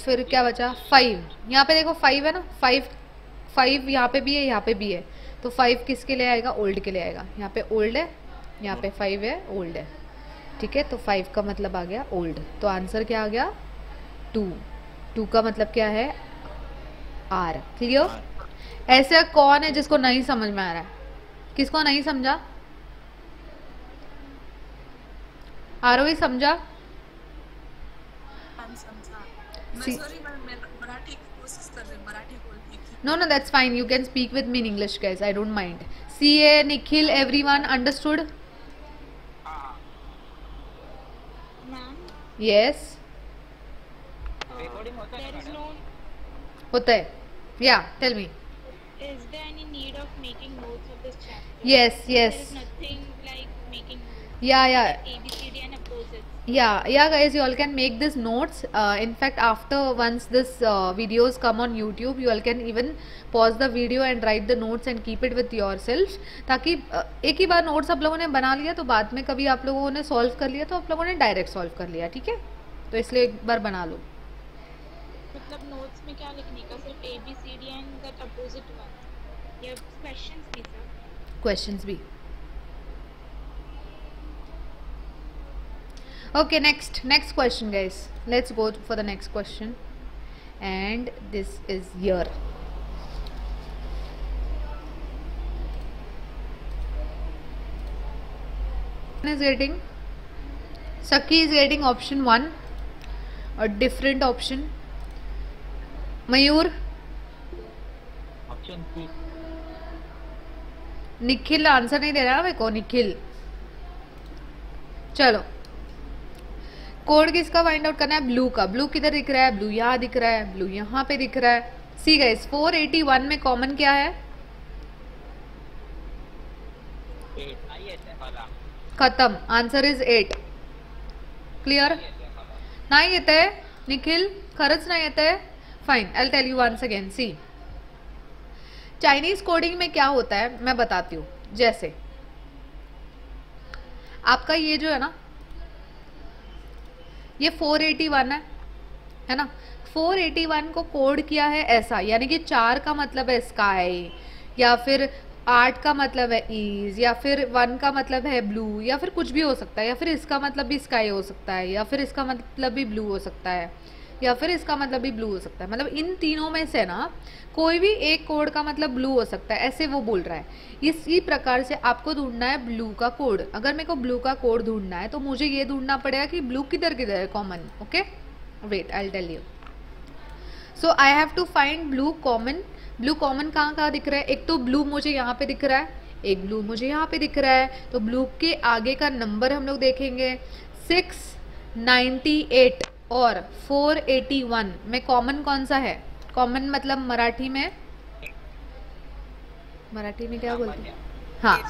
Speaker 1: फिर क्या बचा. 5. यहाँ पे देखो 5 है ना. 5 यहाँ पे भी है यहाँ पे भी है. तो 5 किसके लिए आएगा. ओल्ड के लिए आएगा. यहाँ पे ओल्ड है यहाँ पे 5 है ओल्ड है. ठीक है. तो 5 का मतलब आ गया ओल्ड. तो आंसर क्या आ गया 2. 2 का मतलब क्या है आर. क्लियर. ऐसा कौन है जिसको नहीं समझ में आ रहा है. किसको नहीं समझा. आरोही समझा.
Speaker 6: मैम समझा. मैं
Speaker 1: See-
Speaker 6: सॉरी मैं मराठी की कोशिश कर रही हूँ. मराठी बोलने की.
Speaker 1: No, no, that's fine. You can speak with me in English, guys. I don't mind. CA, Nikhil, everyone understood?
Speaker 2: Ma'am
Speaker 1: Yes.
Speaker 3: Recording होता है
Speaker 2: there is
Speaker 3: मैडम.
Speaker 2: no
Speaker 1: होता है. Yeah, tell me.
Speaker 2: is there any need of making notes of this chapter?
Speaker 1: Yes,
Speaker 2: There
Speaker 1: yes.
Speaker 2: is nothing like making notes.
Speaker 1: Yeah.
Speaker 2: ABCD and opposites.
Speaker 1: Yeah, guys, you all can make these notes. In fact, after once this videos come on YouTube, you all can even pause the video and write the notes and keep it with yourselves. ताकि एक ही बार notes आप लोगों ने बना लिया तो बाद में कभी आप लोगों ने solve कर लिया तो आप लोगों ने direct solve कर लिया. ठीक है. तो इसलिए एक बार बना लो.
Speaker 2: मतलब नोट्स में क्या लिखने का. सिर्फ ABCD and that opposite one. या questions भी सर.
Speaker 1: Questions भी. Okay, next question, guys. Let's go for the next question. And this is year. Is getting Saki is getting option 1, a different option. Mayur,
Speaker 5: Option 2.
Speaker 1: Nikhil answer नहीं दे रहा मेरे को. निखिल चलो. Code किसका find out करना है. Blue का. ब्लू किधर दिख रहा है. ब्लू यहाँ दिख रहा है. ब्लू यहाँ पे दिख रहा है. सी गाइस 481 में कॉमन क्या है.
Speaker 5: 8.
Speaker 3: नाही येत आहे मला.
Speaker 1: खत्म. Answer is 8. क्लियर. नाही येत आहे निखिल. खरंच नाही येत आहे. Fine. I tell you once again. See Chinese coding में क्या होता है मैं बताती हूँ. जैसे आपका ये जो है ना ये 481 है ना. 481 को कोड किया है ऐसा. यानी कि 4 का मतलब है स्काई, या फिर 8 का मतलब है ईज, या फिर 1 का मतलब है ब्लू, या फिर कुछ भी हो सकता है. या फिर इसका मतलब भी स्काई हो सकता है, या फिर इसका मतलब भी ब्लू हो सकता है, या फिर इसका मतलब भी ब्लू हो सकता है. मतलब इन तीनों में से ना कोई भी एक कोड का मतलब ब्लू हो सकता है. ऐसे वो बोल रहा है. इसी प्रकार से आपको ढूंढना है ब्लू का कोड. अगर मेरे को ब्लू का कोड ढूंढना है तो मुझे ये ढूंढना पड़ेगा कि ब्लू किधर किधर है common. Okay wait I will tell you. So I have to find blue common. Blue common कहाँ कहाँ दिख रहा है. एक तो ब्लू मुझे यहाँ पे दिख रहा है, एक ब्लू मुझे यहाँ पे दिख रहा है. तो ब्लू के आगे का नंबर हम लोग देखेंगे. 698 और 481 में कॉमन कौन सा है. कॉमन मतलब मराठी में क्या बोलते हैं. हाँ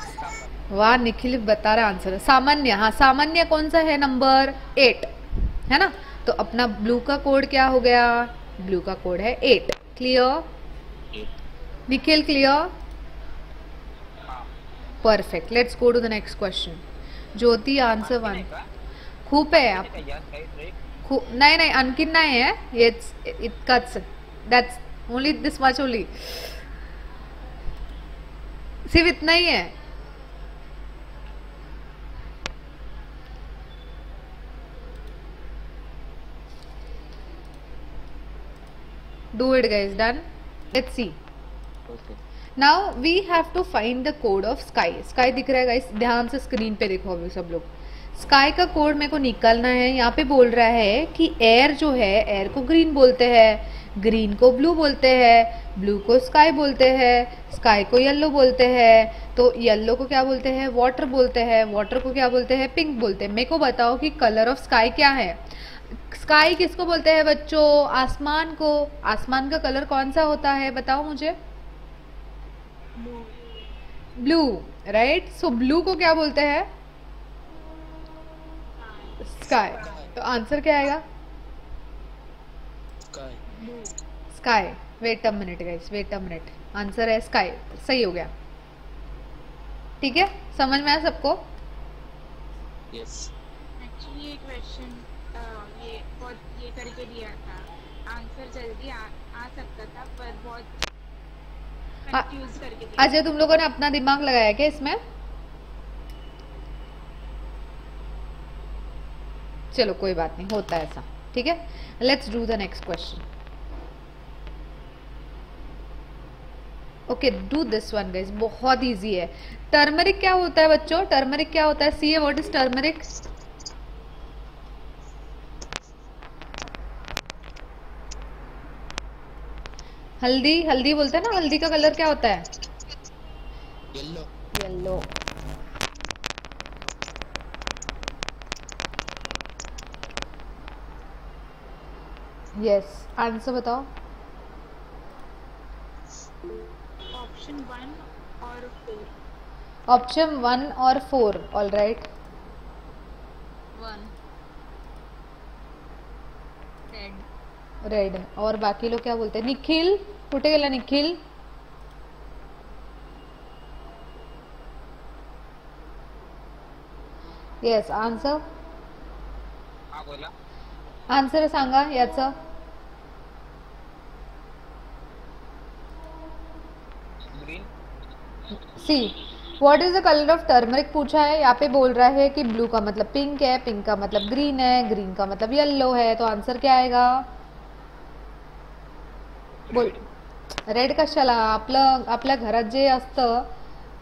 Speaker 1: वाह निखिल बता रहा आंसर. सामान्य. हाँ सामान्य कौन सा है. नंबर 8 है ना. तो अपना ब्लू का कोड क्या हो गया. ब्लू का कोड है 8. Clear. Nikhil clear. Perfect. Let's go to the next question. Jyoti answer 1. खूप आहे आप. नाही नाही आणखीन नाही आहे. इतकाच. That's only this much only. सिर्फ इतना ही है. Do it guys. Done. Let's see.
Speaker 5: Okay.
Speaker 1: Now we have to find the code of sky. Sky दिख रहा है गाइस, ध्यान से स्क्रीन पे देखो अभी सब लोग. स्काई का कोड मेरे को निकालना है. यहाँ पे बोल रहा है कि एयर जो है, एयर को ग्रीन बोलते हैं, ग्रीन को ब्लू बोलते हैं, ब्लू को स्काई बोलते हैं, स्काई को येलो बोलते हैं, तो येलो को क्या बोलते हैं? वाटर बोलते हैं, वाटर को क्या बोलते हैं? पिंक बोलते हैं. मेरे को बताओ कि कलर ऑफ स्काई क्या है. स्काई किसको बोलते हैं बच्चों? आसमान को. आसमान का कलर कौन सा होता है बताओ मुझे? Blue, right. सो ब्लू को क्या बोलते हैं? स्काई. तो आंसर क्या आएगा?
Speaker 5: Sky.
Speaker 1: Sky. Wait a minute guys, wait a minute. Answer है स्काई. सही हो गया. ठीक है, समझ में आया सबको?
Speaker 5: Yes.
Speaker 2: एक्चुअली ये क्वेश्चन ये बहुत ये करके दिया था. आंसर जल्दी आ सकता था पर बहुत कंफ्यूज करके दिया.
Speaker 1: अच्छा, तुम लोगों ने अपना दिमाग लगाया क्या इसमें? चलो कोई बात नहीं, होता है ऐसा. ठीक है, let's do the next question. Okay, do this one guys, बहुत इजी है. टर्मरिक क्या होता है बच्चों? टर्मरिक क्या होता है? सी व्हाट इज टर्मरिक? हल्दी. हल्दी बोलते हैं ना, हल्दी का कलर क्या होता है?
Speaker 5: Yellow.
Speaker 1: येलो. यस, आंसर बताओ.
Speaker 2: ऑप्शन 1 और 4.
Speaker 1: ऑप्शन 1 और 4. All right.
Speaker 2: 1 रेड.
Speaker 1: रेड. और बाकी लोग क्या बोलते हैं? निखिल कुठे गेला? निखिल. Yes, answer.
Speaker 3: हा बोला.
Speaker 1: आन्सर सांगा याचं.
Speaker 3: Green.
Speaker 1: See what is the colour of turmeric पूछा है. यहाँ पे बोल रहा है कि ब्लू का मतलब पिंक है, पिंक का मतलब ग्रीन है, ग्रीन का मतलब येलो है. तो आंसर क्या आएगा? बोल. रेड कशाला? आपल्या घरात जे असतं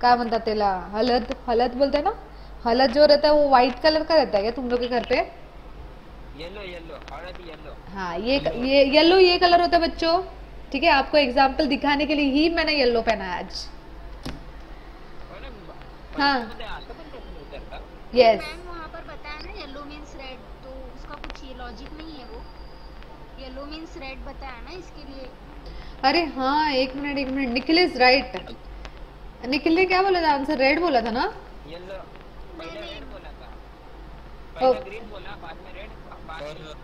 Speaker 1: काय म्हणतात त्याला? हळद. हळद बोलते ना. हळद जो रहता है वो व्हाइट कलर का रहता है क्या तुम लोग के घर पे?
Speaker 3: येलो येलो हळद येलो.
Speaker 1: हाँ, ये येलो ये कलर होता है बच्चों. ठीक है, आपको एग्जाम्पल दिखाने के लिए ही मैंने येलो पहना है आज. हाँ.
Speaker 3: असं पण प्रश्न विचारता.
Speaker 1: यस.
Speaker 7: मैम वहाँ पर बताया ना येलो मीन्स रेड, तो उसका कुछ ये लॉजिक नहीं है. वो येलो मीन्स रेड बताया ना इसके लिए.
Speaker 1: अरे हाँ, एक minute. Nikhil is right. Nikhil ने क्या बोला था? आंसर रेड बोला था ना.
Speaker 3: येलो पहले
Speaker 7: नहीं.
Speaker 3: रेड बोला था,
Speaker 1: ओ.
Speaker 3: पहले ग्रीन बोला, बाद में रेड, बाद
Speaker 5: और
Speaker 3: में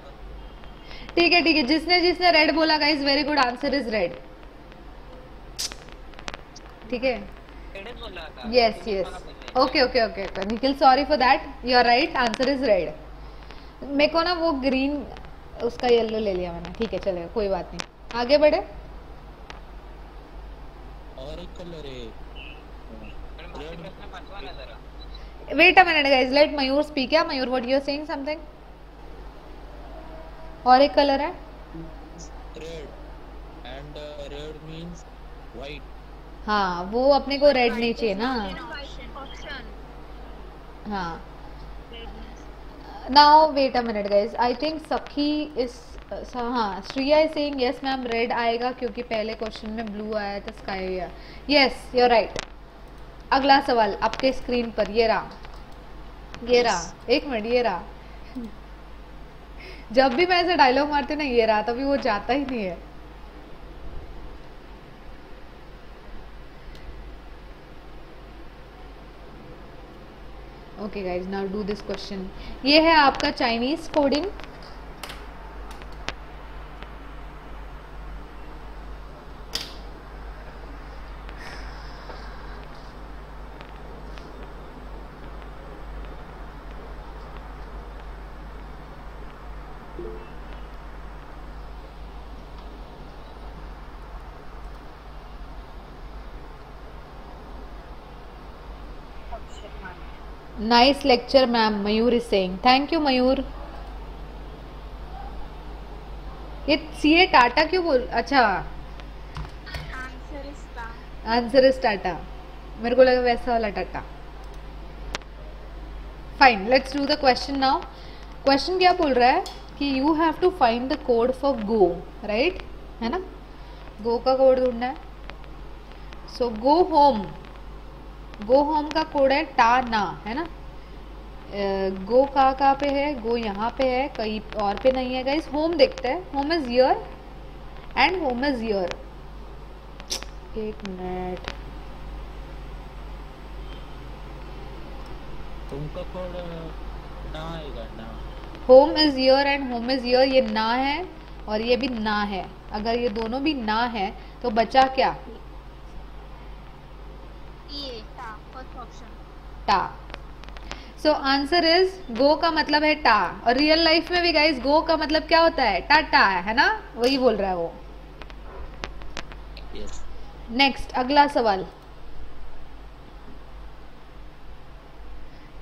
Speaker 1: ठीक है. जिसने रेड बोला guys, very good. Answer is red. ठीक है.
Speaker 3: रेडच बोला था.
Speaker 1: यस
Speaker 3: तुम्ही
Speaker 1: यस.
Speaker 3: मला बोलले.
Speaker 1: Okay. Nikhil, sorry for that. You are right. Answer is red. मेरे को ना वो ग्रीन उसका येलो ले लिया मैंने. ठीक है, चलेगा, कोई बात नहीं. आगे बढ़े.
Speaker 5: और एक कलर है.
Speaker 3: मॅडम, माझे प्रश्न पाठवा ना जरा.
Speaker 1: Wait a minute guys, let Mayur speak. Yeah Mayur, what you are saying something? और एक कलर है.
Speaker 5: Red. And red means white.
Speaker 1: हाँ, वो अपने को रेड नहीं चाहिए ना.
Speaker 7: ऑप्शन
Speaker 1: हाँ. Now wait a minute guys, I think Sakhi is हाँ, Shriya is saying yes ma'am red आएगा क्योंकि पहले क्वेश्चन में ब्लू आया था, स्काई आया. Yes, you are right. अगला सवाल आपके स्क्रीन पर ये रहा. एक मिनट, ये रहा. जब भी मैं ऐसे डायलॉग मारती हूँ ना, ये रहा, तभी वो जाता ही नहीं है. Okay guys, now do this question. ये है आपका Chinese coding. Nice lecture, ma'am. Mayur is saying. Thank you, Mayur. ये सीए टाटा क्यों बोल? अच्छा, आंसर इज टाटा. मेरे को लगा वैसा वाला टाटा. Fine, let's do the question now. Question क्या बोल रहा है कि you have to find the code for go, right, है ना. गो का कोड ढूंढना है. So go home, go home का कोड है टा ना, है ना. गो कहाँ पे है, गो यहाँ पे है, कहीं और पे नहीं है गाइस. होम देखते हैं. Home is year and home is यर. एक मिनट.
Speaker 5: तुमका कोड ना आएगा ना.
Speaker 1: Home is year and home is यर, ये ना है और ये भी ना है. अगर ये दोनों भी ना है तो बचा क्या?
Speaker 7: ये टा, फर्स्ट ऑप्शन.
Speaker 1: टा. सो आंसर इज गो का मतलब है टा. और रियल लाइफ में भी गाइस गो का मतलब क्या होता है? टाटा, है ना. वही बोल रहा है वो.
Speaker 5: यस.
Speaker 1: नेक्स्ट, अगला सवाल.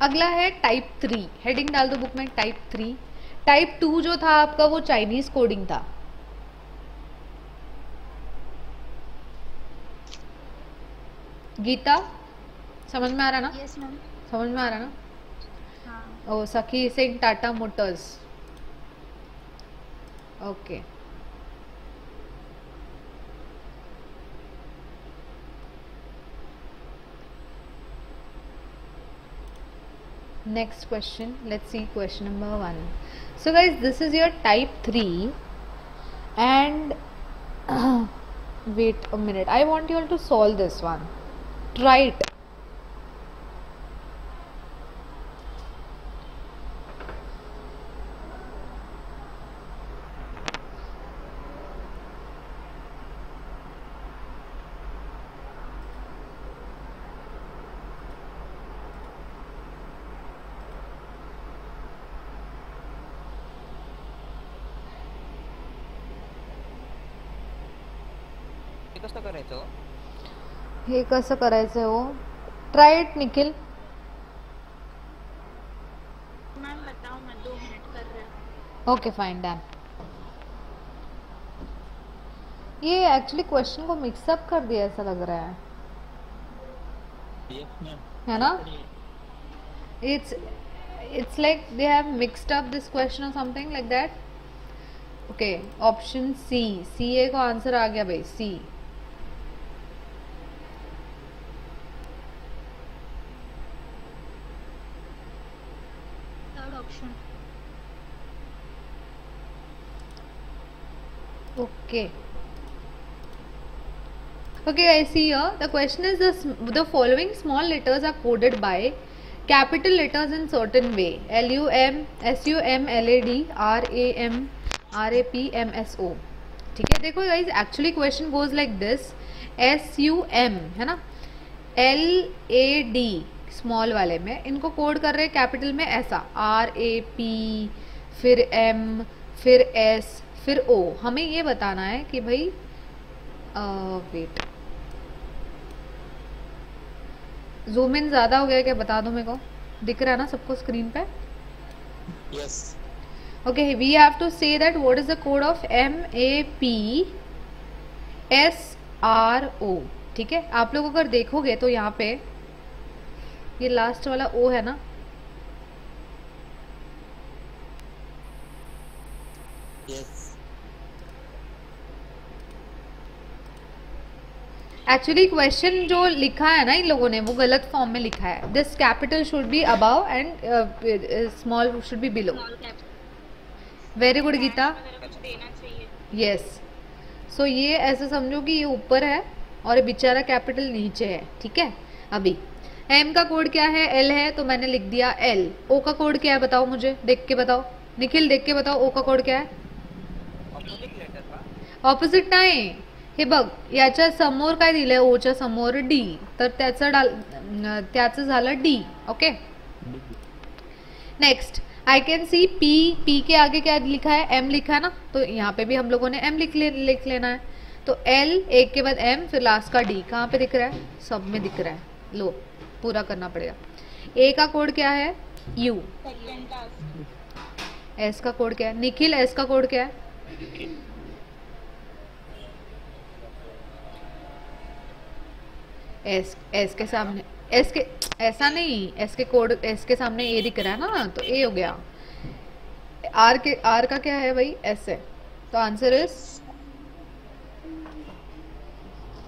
Speaker 1: अगला है टाइप 3. हेडिंग डाल दो बुक में, टाइप 3. टाइप 2 जो था आपका वो चाइनीज कोडिंग था. गीता समझ में आ रहा ना?
Speaker 7: Yes ma'am.
Speaker 1: समझ में आ रहा ना?
Speaker 7: हाँ.
Speaker 1: ओ सखी Singh Tata Motors. Okay. Next question, let's see question number 1. So guys, this is your type 3 and wait a minute, I want you all to solve this one. Try it.
Speaker 3: हे कसं करायचं हो?
Speaker 1: हे कसं करायचं हो? Try it Nikhil.
Speaker 2: मैम बताओ, मैं 2 minute कर रही हूँ.
Speaker 1: Okay fine, done. ये एक्चुअली क्वेश्चन को मिक्सअप कर दिया ऐसा लग रहा है,
Speaker 5: यस मैम.
Speaker 1: है ना. It's like they have mixed up this question or something like that. Okay, option C. CA को आंसर आ गया भाई, C.
Speaker 7: Third option.
Speaker 1: Okay. Okay guys, see here the question is the following small letters are coded by capital letters in certain way. LUM, SUM, LAD, RAM, RAPMSO. ठीक है. देखो guys, actually question goes like this. SUM है ना, LAD small वाले में इनको code कर रहे हैं कैपिटल में ऐसा, RAP, फिर M, फिर S, फिर O. हमें ये बताना है कि भाई वेट, जूम इन ज्यादा हो गया क्या? बता दो मेरे को. दिख रहा है ना सबको स्क्रीन पे?
Speaker 5: Yes.
Speaker 1: Okay, we have to say that what is the code of MAPSRO. ठीक है. आप लोग अगर देखोगे तो यहाँ पे ये लास्ट वाला O है ना,
Speaker 5: यस.
Speaker 1: एक्चुअली क्वेश्चन जो लिखा है ना इन लोगों ने वो गलत फॉर्म में लिखा है. This capital should be above and small should be below. Very good Geeta.
Speaker 2: कुछ देना चाहिए.
Speaker 1: यस. सो ये ऐसे समझो कि ये ऊपर है और ये बेचारा कैपिटल नीचे है. ठीक है. अभी एम का कोड क्या है? एल है तो मैंने लिख दिया एल. ओ का कोड क्या है बताओ मुझे, देख के बताओ. निखिल देख के बताओ, ओ का कोड क्या है?
Speaker 3: ऑपोजिट लेटर का.
Speaker 1: ऑपोजिट नाही. हे बघ, याच्या समोर काय दिलंय? ओच्या समोर डी, तर त्याचं झालं D. Okay. Next I can see P. P के आगे क्या लिखा है? एम लिखा है ना, तो यहाँ पे भी हम लोगों ने एम लिख लेना है. तो एल, एक के बाद एम, फिर लास्ट का डी. कहाँ पे दिख रहा है? सब में दिख रहा है. लो, पूरा करना पड़ेगा. ए का कोड क्या है? यू.
Speaker 2: Second task.
Speaker 1: एस का कोड क्या है? निखिल, एस का कोड क्या है? एस एस के सामने एस के ऐसा नहीं, एस के कोड एस के सामने ए दिख रहा है ना, तो ए हो गया। आर का क्या है भाई, एस है, तो आंसर इज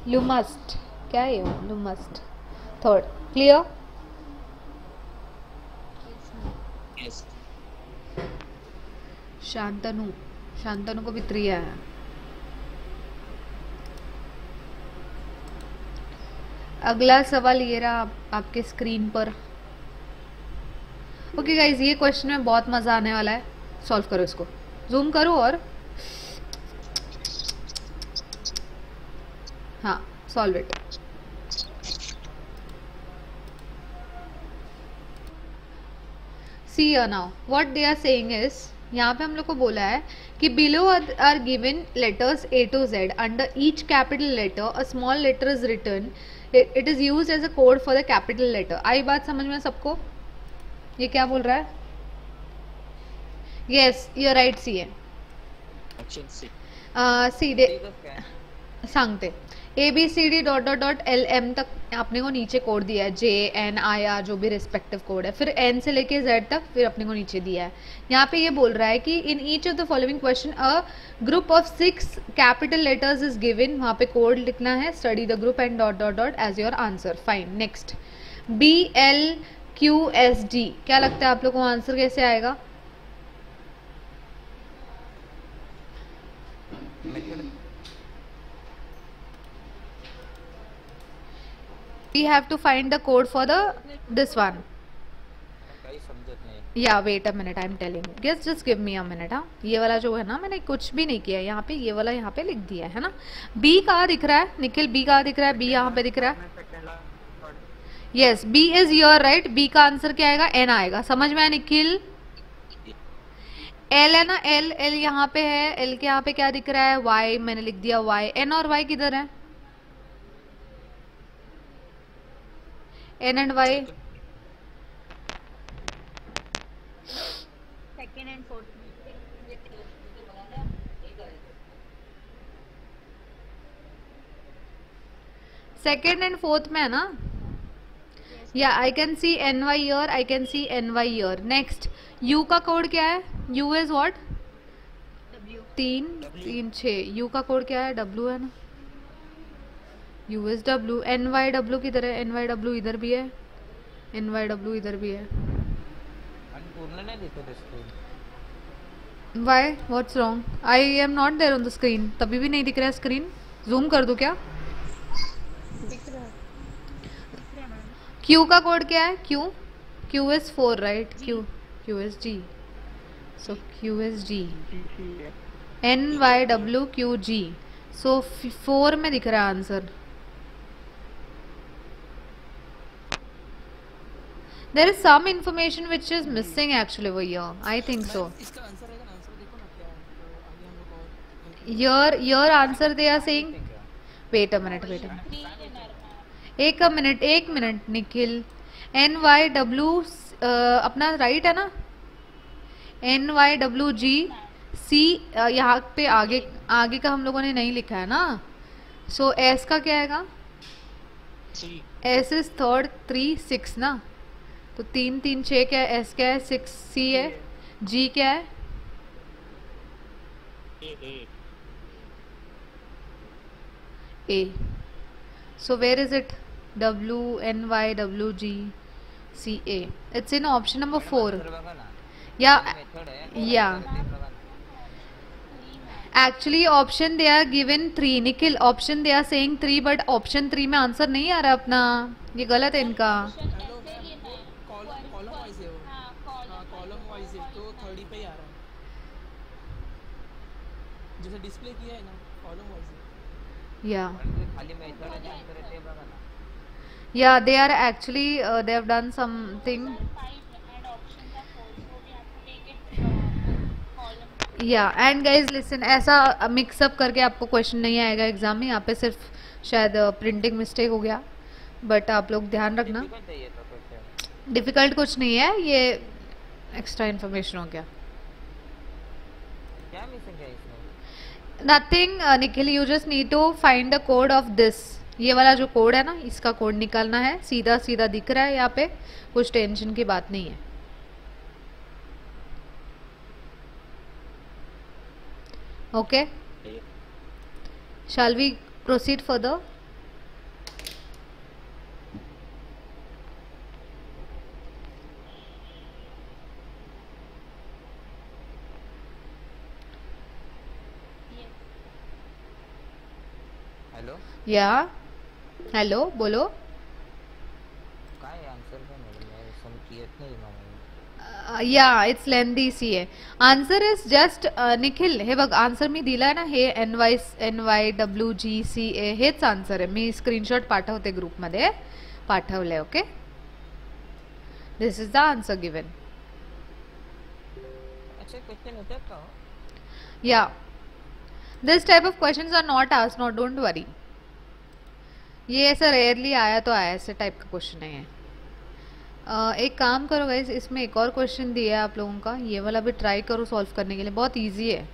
Speaker 1: लुमस्ट। क्या है ये, लुमस्ट। Third clear.
Speaker 5: Yes.
Speaker 1: शांतनु को भी 3 आया। अगला सवाल ये रहा आपके स्क्रीन पर। ओके गाइज, ये क्वेश्चन में बहुत मजा आने वाला है, सॉल्व करो इसको, जूम करो और हाँ solve it. See now what they are saying is, यहाँ पे हम लोग को बोला है कि below are given letters A to Z, under each capital letter a small letter is written, it is used as a code for the capital letter. आई बात समझ में सबको? ये क्या बोल रहा है? Yes you are right, C है।
Speaker 5: Option C.
Speaker 1: सी दे सांगते ABCD dot dot dot LM तक अपने को नीचे कोड दिया है, JNIR जो भी रिस्पेक्टिव कोड है, फिर N से लेके Z तक फिर अपने को नीचे दिया है। यहाँ पे ये बोल रहा है कि in each of the following question a group of 6 capital letters is given, वहाँ पे कोड लिखना है, study the group and dot dot dot as your answer. Fine, next BLQSD, क्या लगता है आप लोग को आंसर कैसे आएगा? We have to find the code for this one. Yeah, wait a minute, I'm telling you. Just give me a minute. हाँ, ये वाला जो है ना, मैंने कुछ भी नहीं किया यहाँ पे, ये वाला यहाँ पे लिख दिया है ना। B कहाँ दिख रहा है निखिल? B कहाँ दिख रहा है? B यहाँ पे दिख रहा है। Yes, B is your right. B का आंसर क्या आएगा? N आएगा। समझ में आया निखिल? L है ना, L यहाँ पे है, L के यहाँ पे क्या दिख रहा है? Y, मैंने लिख दिया Y। N और Y किधर है? N and Y
Speaker 7: second and fourth
Speaker 1: second and fourth में है ना। या आई can C NY year, I can C NY year. Next U का कोड क्या है? U is what? 3 6। U का कोड क्या है? W है ना। U is W। NYW किधर है? NYW इधर भी है, NYW इधर भी है।
Speaker 3: पूर्ण नहीं दिखता था screen.
Speaker 1: Why? What's wrong? I am not there on the screen. तभी भी नहीं दिख रहा है स्क्रीन। जूम कर दूं क्या? Q का कोड क्या है? Q is 4 right? Q is G. So Q is G. NYW QG. So 4 में दिख रहा है answer. There is some information which is missing actually over here. I think so.
Speaker 8: इसका आंसर है ना, आंसर देखो ना क्या है, तो आगे हम लोग और
Speaker 1: Your answer they are saying. Wait a minute. एक मिनट निखिल। NYW अपना राइट है ना? NYWG C यहाँ पे आगे का हम लोगों ने नहीं लिखा है ना। So S का क्या आएगा?
Speaker 5: C.
Speaker 1: S is third, 3 6 ना, तो 3 3 6 क्या है? S क्या है? 6 C है। G क्या है? A. So where is it? WNYWG CA. It's in option number 4. Yeah. Actually option they are given 3. Nikhil option they are saying 3 but option 3 में आंसर नहीं आ रहा अपना, ये गलत है इनका।
Speaker 8: कॉलम वाइज है वो। हाँ कॉलम वाइज है, तो थर्ड ही पे ही आ रहा है, जैसे डिस्प्ले किया है ना, कॉलम वाइज है।
Speaker 1: या
Speaker 3: खाली मेथड है आंसर है, बघा ना।
Speaker 1: Yeah they are actually they have done something. Yeah and guys listen, ऐसा मिक्सअप करके आपको क्वेश्चन नहीं आएगा एग्जाम में, यहाँ पे सिर्फ शायद प्रिंटिंग मिस्टेक हो गया, बट आप लोग ध्यान रखना। डिफिकल्ट कुछ नहीं है, ये एक्स्ट्रा इन्फॉर्मेशन हो गया।
Speaker 3: क्या मिसिंग है इसमें?
Speaker 1: Nothing Nikhil, you just need to find the code of this, ये वाला जो कोड है ना, इसका कोड निकालना है। सीधा सीधा दिख रहा है यहाँ पे, कुछ टेंशन की बात नहीं है। Okay, shall we proceed further?
Speaker 3: Hello,
Speaker 1: yeah hello, बोलो।
Speaker 3: काय आन्सर काय मॅडम? समज येत नाही मला.
Speaker 1: या इट्स लेंदी सी आहे. आन्सर इज जस्ट निखिल, हे बघ आन्सर मी दिलाय ना, हे NYWGCA हेच आन्सर आहे. मी स्क्रीनशॉट पाठवते, ग्रुपमध्ये पाठवले. Okay, this is the answer given.
Speaker 3: अच्छा क्वेश्चन होतात का?
Speaker 1: Yeah this type of questions are not asked, not, don't worry. ये ऐसा रेयरली आया तो आया, ऐसे टाइप का क्वेश्चन है ये. एक काम करो गाइस, इसमें एक और क्वेश्चन दिया है आप लोगों का, ये वाला भी ट्राई करो सॉल्व करने के लिए, बहुत इजी है.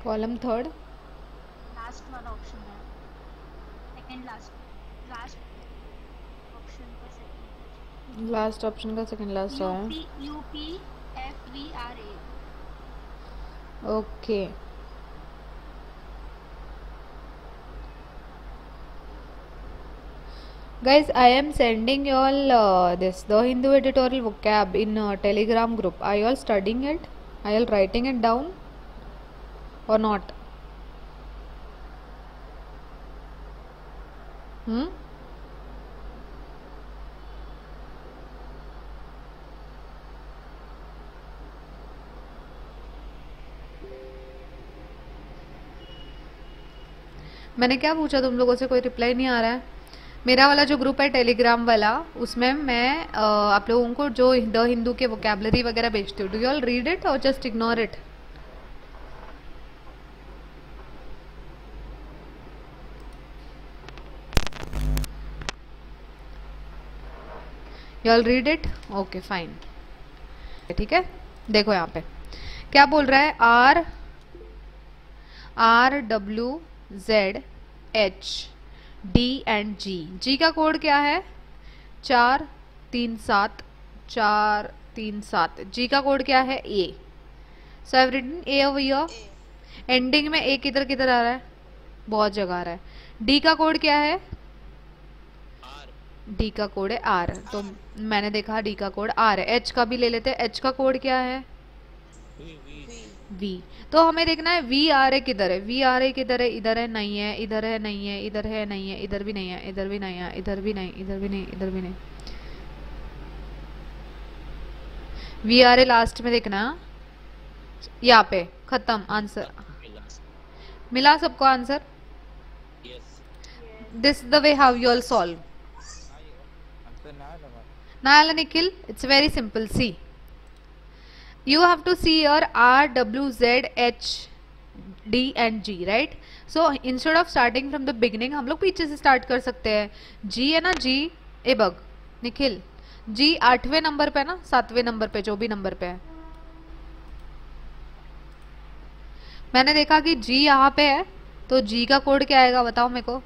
Speaker 1: कॉलम थर्ड,
Speaker 7: लास्ट वाला ऑप्शन है, सेकंड लास्ट ऑप्शन का सेकंड,
Speaker 1: लास्ट ऑप्शन का सेकंड लास्ट है.
Speaker 7: UPFVRA.
Speaker 1: Okay, guys, I am sending you all this the Hindu editorial vocab in Telegram group. Are you all studying it? Are you all writing it down or not? मैंने क्या पूछा तुम लोगों से, कोई reply नहीं आ रहा है. मेरा वाला जो ग्रुप है टेलीग्राम वाला, उसमें मैं आप लोगों को जो द हिंदू के वोकैबुलरी वगैरह भेजती हूँ. Do you all read it और just ignore it? You all read it? Okay fine, ठीक है. देखो यहाँ पे क्या बोल रहा है, RWZH D and G. G का कोड क्या है? 437 437. G का कोड क्या है? A. So I have written A over here. Ending में A किधर किधर आ रहा है? बहुत जगह आ रहा है. D का कोड क्या है? D का कोड है R. तो मैंने देखा D का कोड R है. H का भी ले लेते हैं. H का कोड क्या है? V. तो हमें देखना है VRA किधर है. VRA किधर है? इधर है, नहीं है, इधर है, नहीं है, इधर है, नहीं है, इधर भी नहीं है, इधर भी नहीं है, इधर भी नहीं, इधर भी नहीं, इधर भी नहीं. VRA लास्ट में देखना, यहाँ पे खत्म. आंसर मिला सबको answer? This the way how you all solve. Now Nikhil, it's very simple. See, you have to see your R, W, Z, H, D and G, right? So instead of starting from the beginning, हम लोग पीछे से start कर सकते हैं. G है ना, G ए bug Nikhil, G 8वें number पे ना, 7वें नंबर पे, जो भी नंबर पे है. मैंने देखा कि G यहाँ पे है, तो G का कोड क्या आएगा बताओ मेरे को?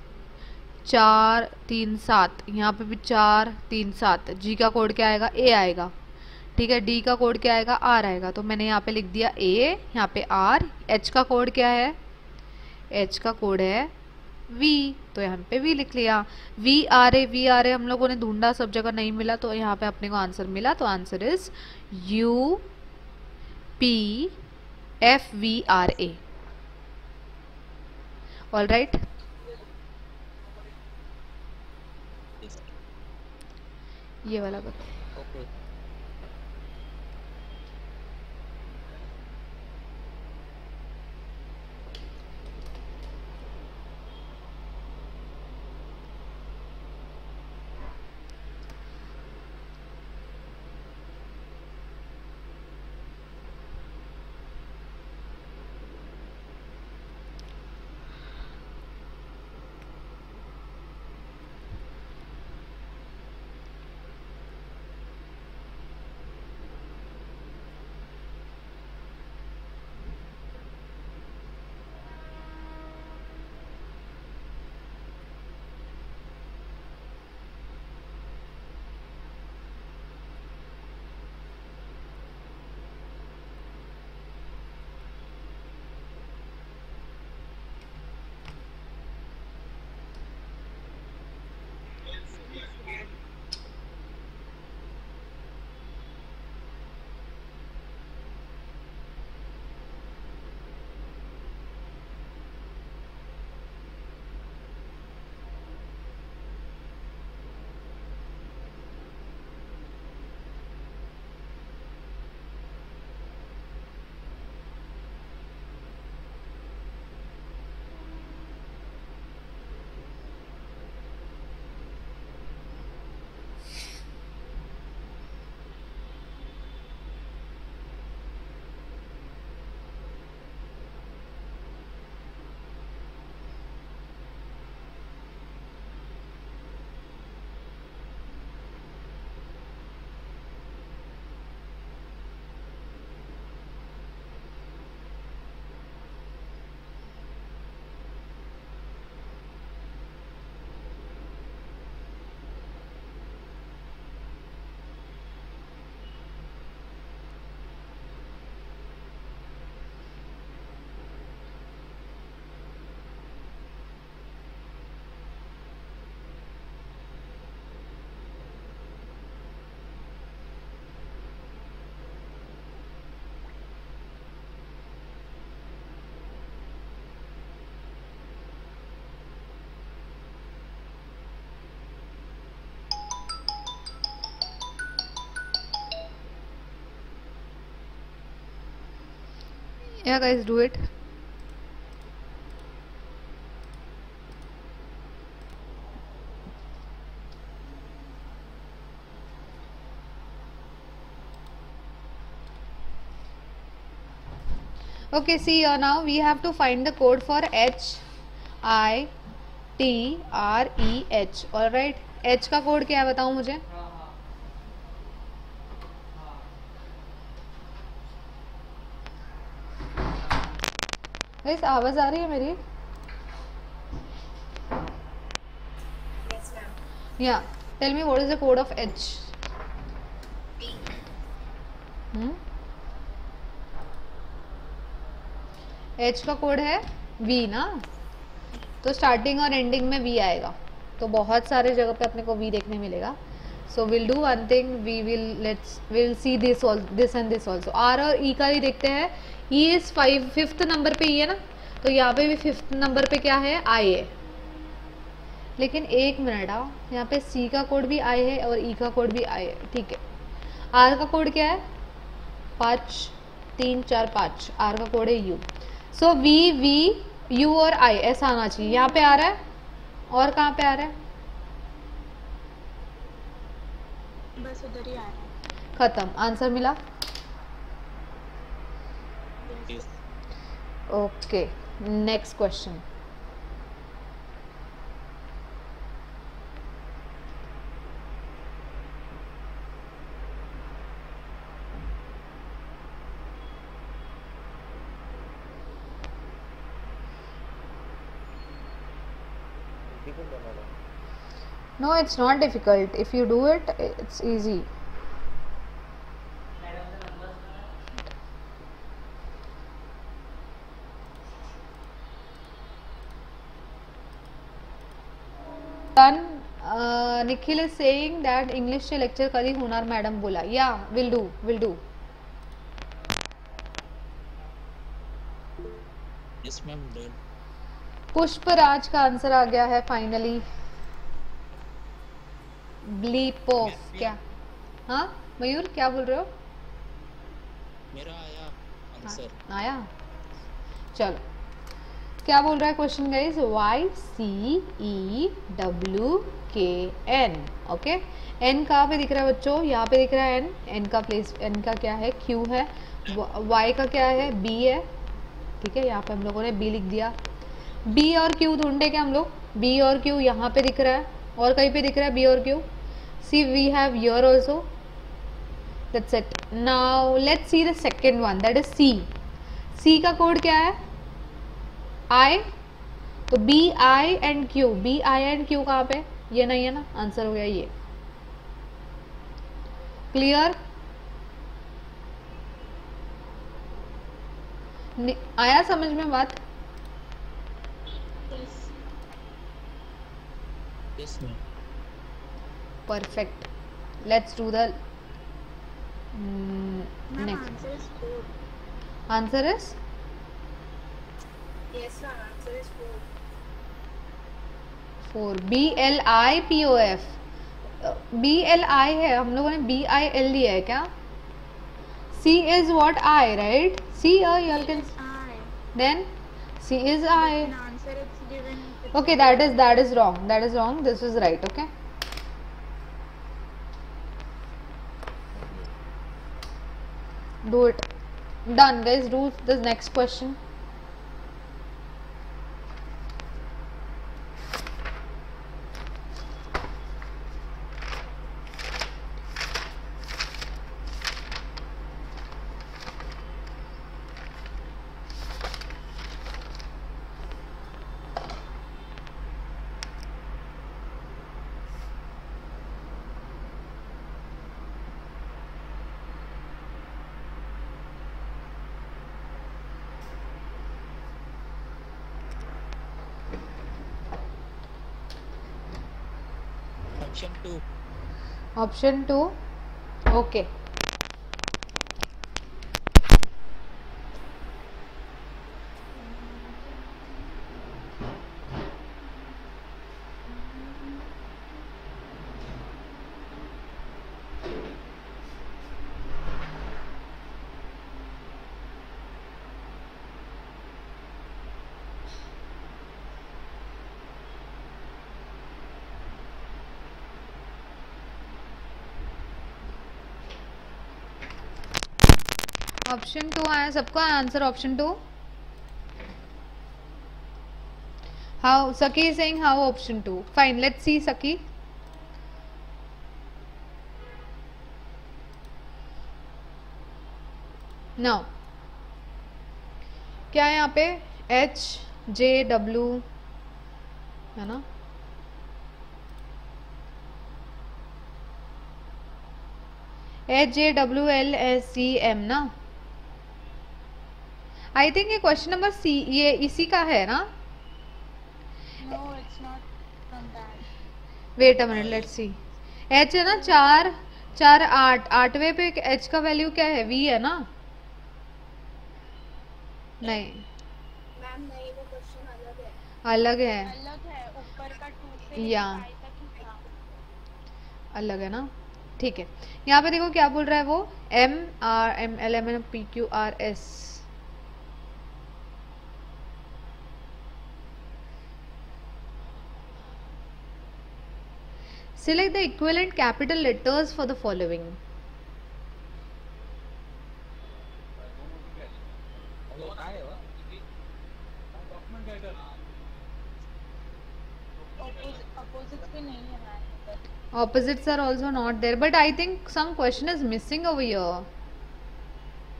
Speaker 1: 437. यहाँ पे भी 437. G का कोड क्या आएगा? A आएगा. ठीक है. D का कोड क्या आएगा? R आएगा. तो मैंने यहाँ पे लिख दिया A, यहाँ पे R. H का कोड क्या है? एच का कोड है वी, तो यहाँ पे वी लिख लिया। वी आर ए हम लोगों ने ढूंढा, सब जगह नहीं मिला, तो यहाँ पे अपने को आंसर मिला, तो answer is U P F V R A. All right, ये वाला बताओ।
Speaker 5: Okay.
Speaker 1: Yeah guys, do it. Okay, see now we have to find the code for H I T R E H. All right, H का code क्या है बताओ मुझे। Guys आवाज आ रही है मेरी? Yeah, tell me what is the code of H? H का कोड है V ना, तो स्टार्टिंग और एंडिंग में V आएगा, तो बहुत सारे जगह पे अपने को V देखने मिलेगा। So will do one thing, will see this and this also. R और E का ही देखते हैं। E इज 5th नंबर पे ही है ना, तो यहाँ पे भी 5th नंबर पे क्या है, I है। लेकिन एक मिनट आओ, यहाँ पे C का कोड भी I है और E का कोड भी I है, ठीक है। R का कोड क्या है, 5 3 4 5, R का कोड है U। सो V U और I ऐसा आना चाहिए। यहाँ पे आ रहा है और कहाँ पे आ रहा है,
Speaker 2: बस उधर ही आ रहा है।
Speaker 1: खत्म, आंसर मिला।
Speaker 5: Yes.
Speaker 1: Okay, next question. No, it's not difficult. If you do it, it's easy. डन. निखिल इज सेइंग दैट इंग्लिशचे लेक्चर कधी होणार मॅडम बोला. Yeah will do.
Speaker 5: Yes, ma'am. Done.
Speaker 1: Pushpraj का आंसर आ गया है फाइनली. ब्लीप ऑफ क्या? हाँ मयूर क्या बोल रहे हो?
Speaker 5: मेरा आया आंसर.
Speaker 1: आया. चलो क्या बोल रहा है question guys? YCEWKN. Okay, N कहाँ पे दिख रहा है बच्चों? यहाँ पे दिख रहा है एन. एन का प्लेस, एन का क्या है? क्यू है. वाई का क्या है? बी है. ठीक है, यहाँ पे हम लोगों ने बी लिख दिया. बी और क्यू ढूंढे क्या हम लोग? बी और क्यू यहाँ पे दिख रहा है और कहीं पे दिख रहा है बी और Q. See we have here also. That's it. Now let's see the second one, that is C. C का कोड क्या है? आई. तो B I and Q. B I and Q कहाँ पे? ये नहीं है ना, आंसर हो गया ये. क्लियर? आया समझ में बात?
Speaker 5: Yes, ma'am.
Speaker 1: Perfect. Let's do the
Speaker 7: Ma'am,
Speaker 1: next.
Speaker 7: answer is 4.
Speaker 1: Answer is
Speaker 6: Yes, sir. Answer is 4.
Speaker 1: 4. BLIPOF. BLI है, हम लोगों ने BIL लिया है क्या? C is what? I, right? C or you all can.
Speaker 7: I.
Speaker 1: Then C is I.
Speaker 7: An answer is given.
Speaker 1: Okay, that is wrong. That is wrong. This is right. Okay. Do it. Done, guys. Do the next question.
Speaker 5: Option 2.
Speaker 1: Option 2. Okay. Option 2 आया सबका answer. Option 2. How Saki is saying how option 2. Fine, let's see Saki. Now क्या है यहाँ पे? HJW है ना? HJWLSCM ना? I think ये क्वेश्चन नंबर सी ये इसी का है ना?
Speaker 2: No, it's not from that.
Speaker 1: Wait a minute, let's see. H है ना 4 4 8. 8वें पे एच का वैल्यू क्या है? वी है ना? नहीं,
Speaker 6: मैम नहीं, वो क्वेश्चन अलग है.
Speaker 1: अलग है.
Speaker 2: अलग है, ऊपर का 2 से
Speaker 1: या
Speaker 2: 5 तक ही था.
Speaker 1: अलग है ना? ठीक है, यहाँ पे देखो क्या बोल रहा है वो. MRMLMNPQRS. Select the equivalent capital letters for the following.
Speaker 2: Opposites भी नहीं है हमारे.
Speaker 1: Opposites are also not there, but I think some question is missing over here.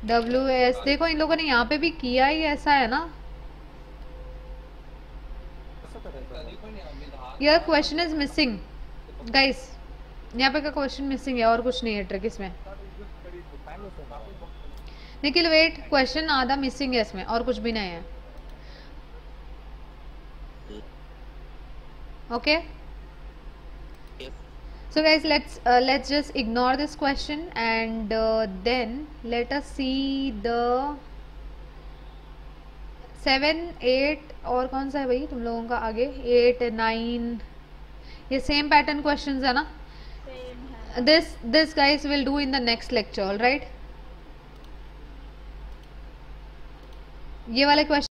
Speaker 1: WS देखो इन लोगों ने यहाँ पे भी किया ही ऐसा है ना. Your question is missing, guys. यहाँ पे का क्वेश्चन मिसिंग है और कुछ नहीं है ट्रिक इसमें. निखिल वेट, क्वेश्चन आधा मिसिंग है इसमें और कुछ भी नहीं है. Okay So guys, let's just ignore this question and then let us see the 7, 8 और कौन सा है भाई तुम लोगों का आगे 8, 9 ये सेम पैटर्न क्वेश्चंस है ना.
Speaker 2: सेम है.
Speaker 1: This guys will do in the next lecture, all right. ये वाले क्वेश्चन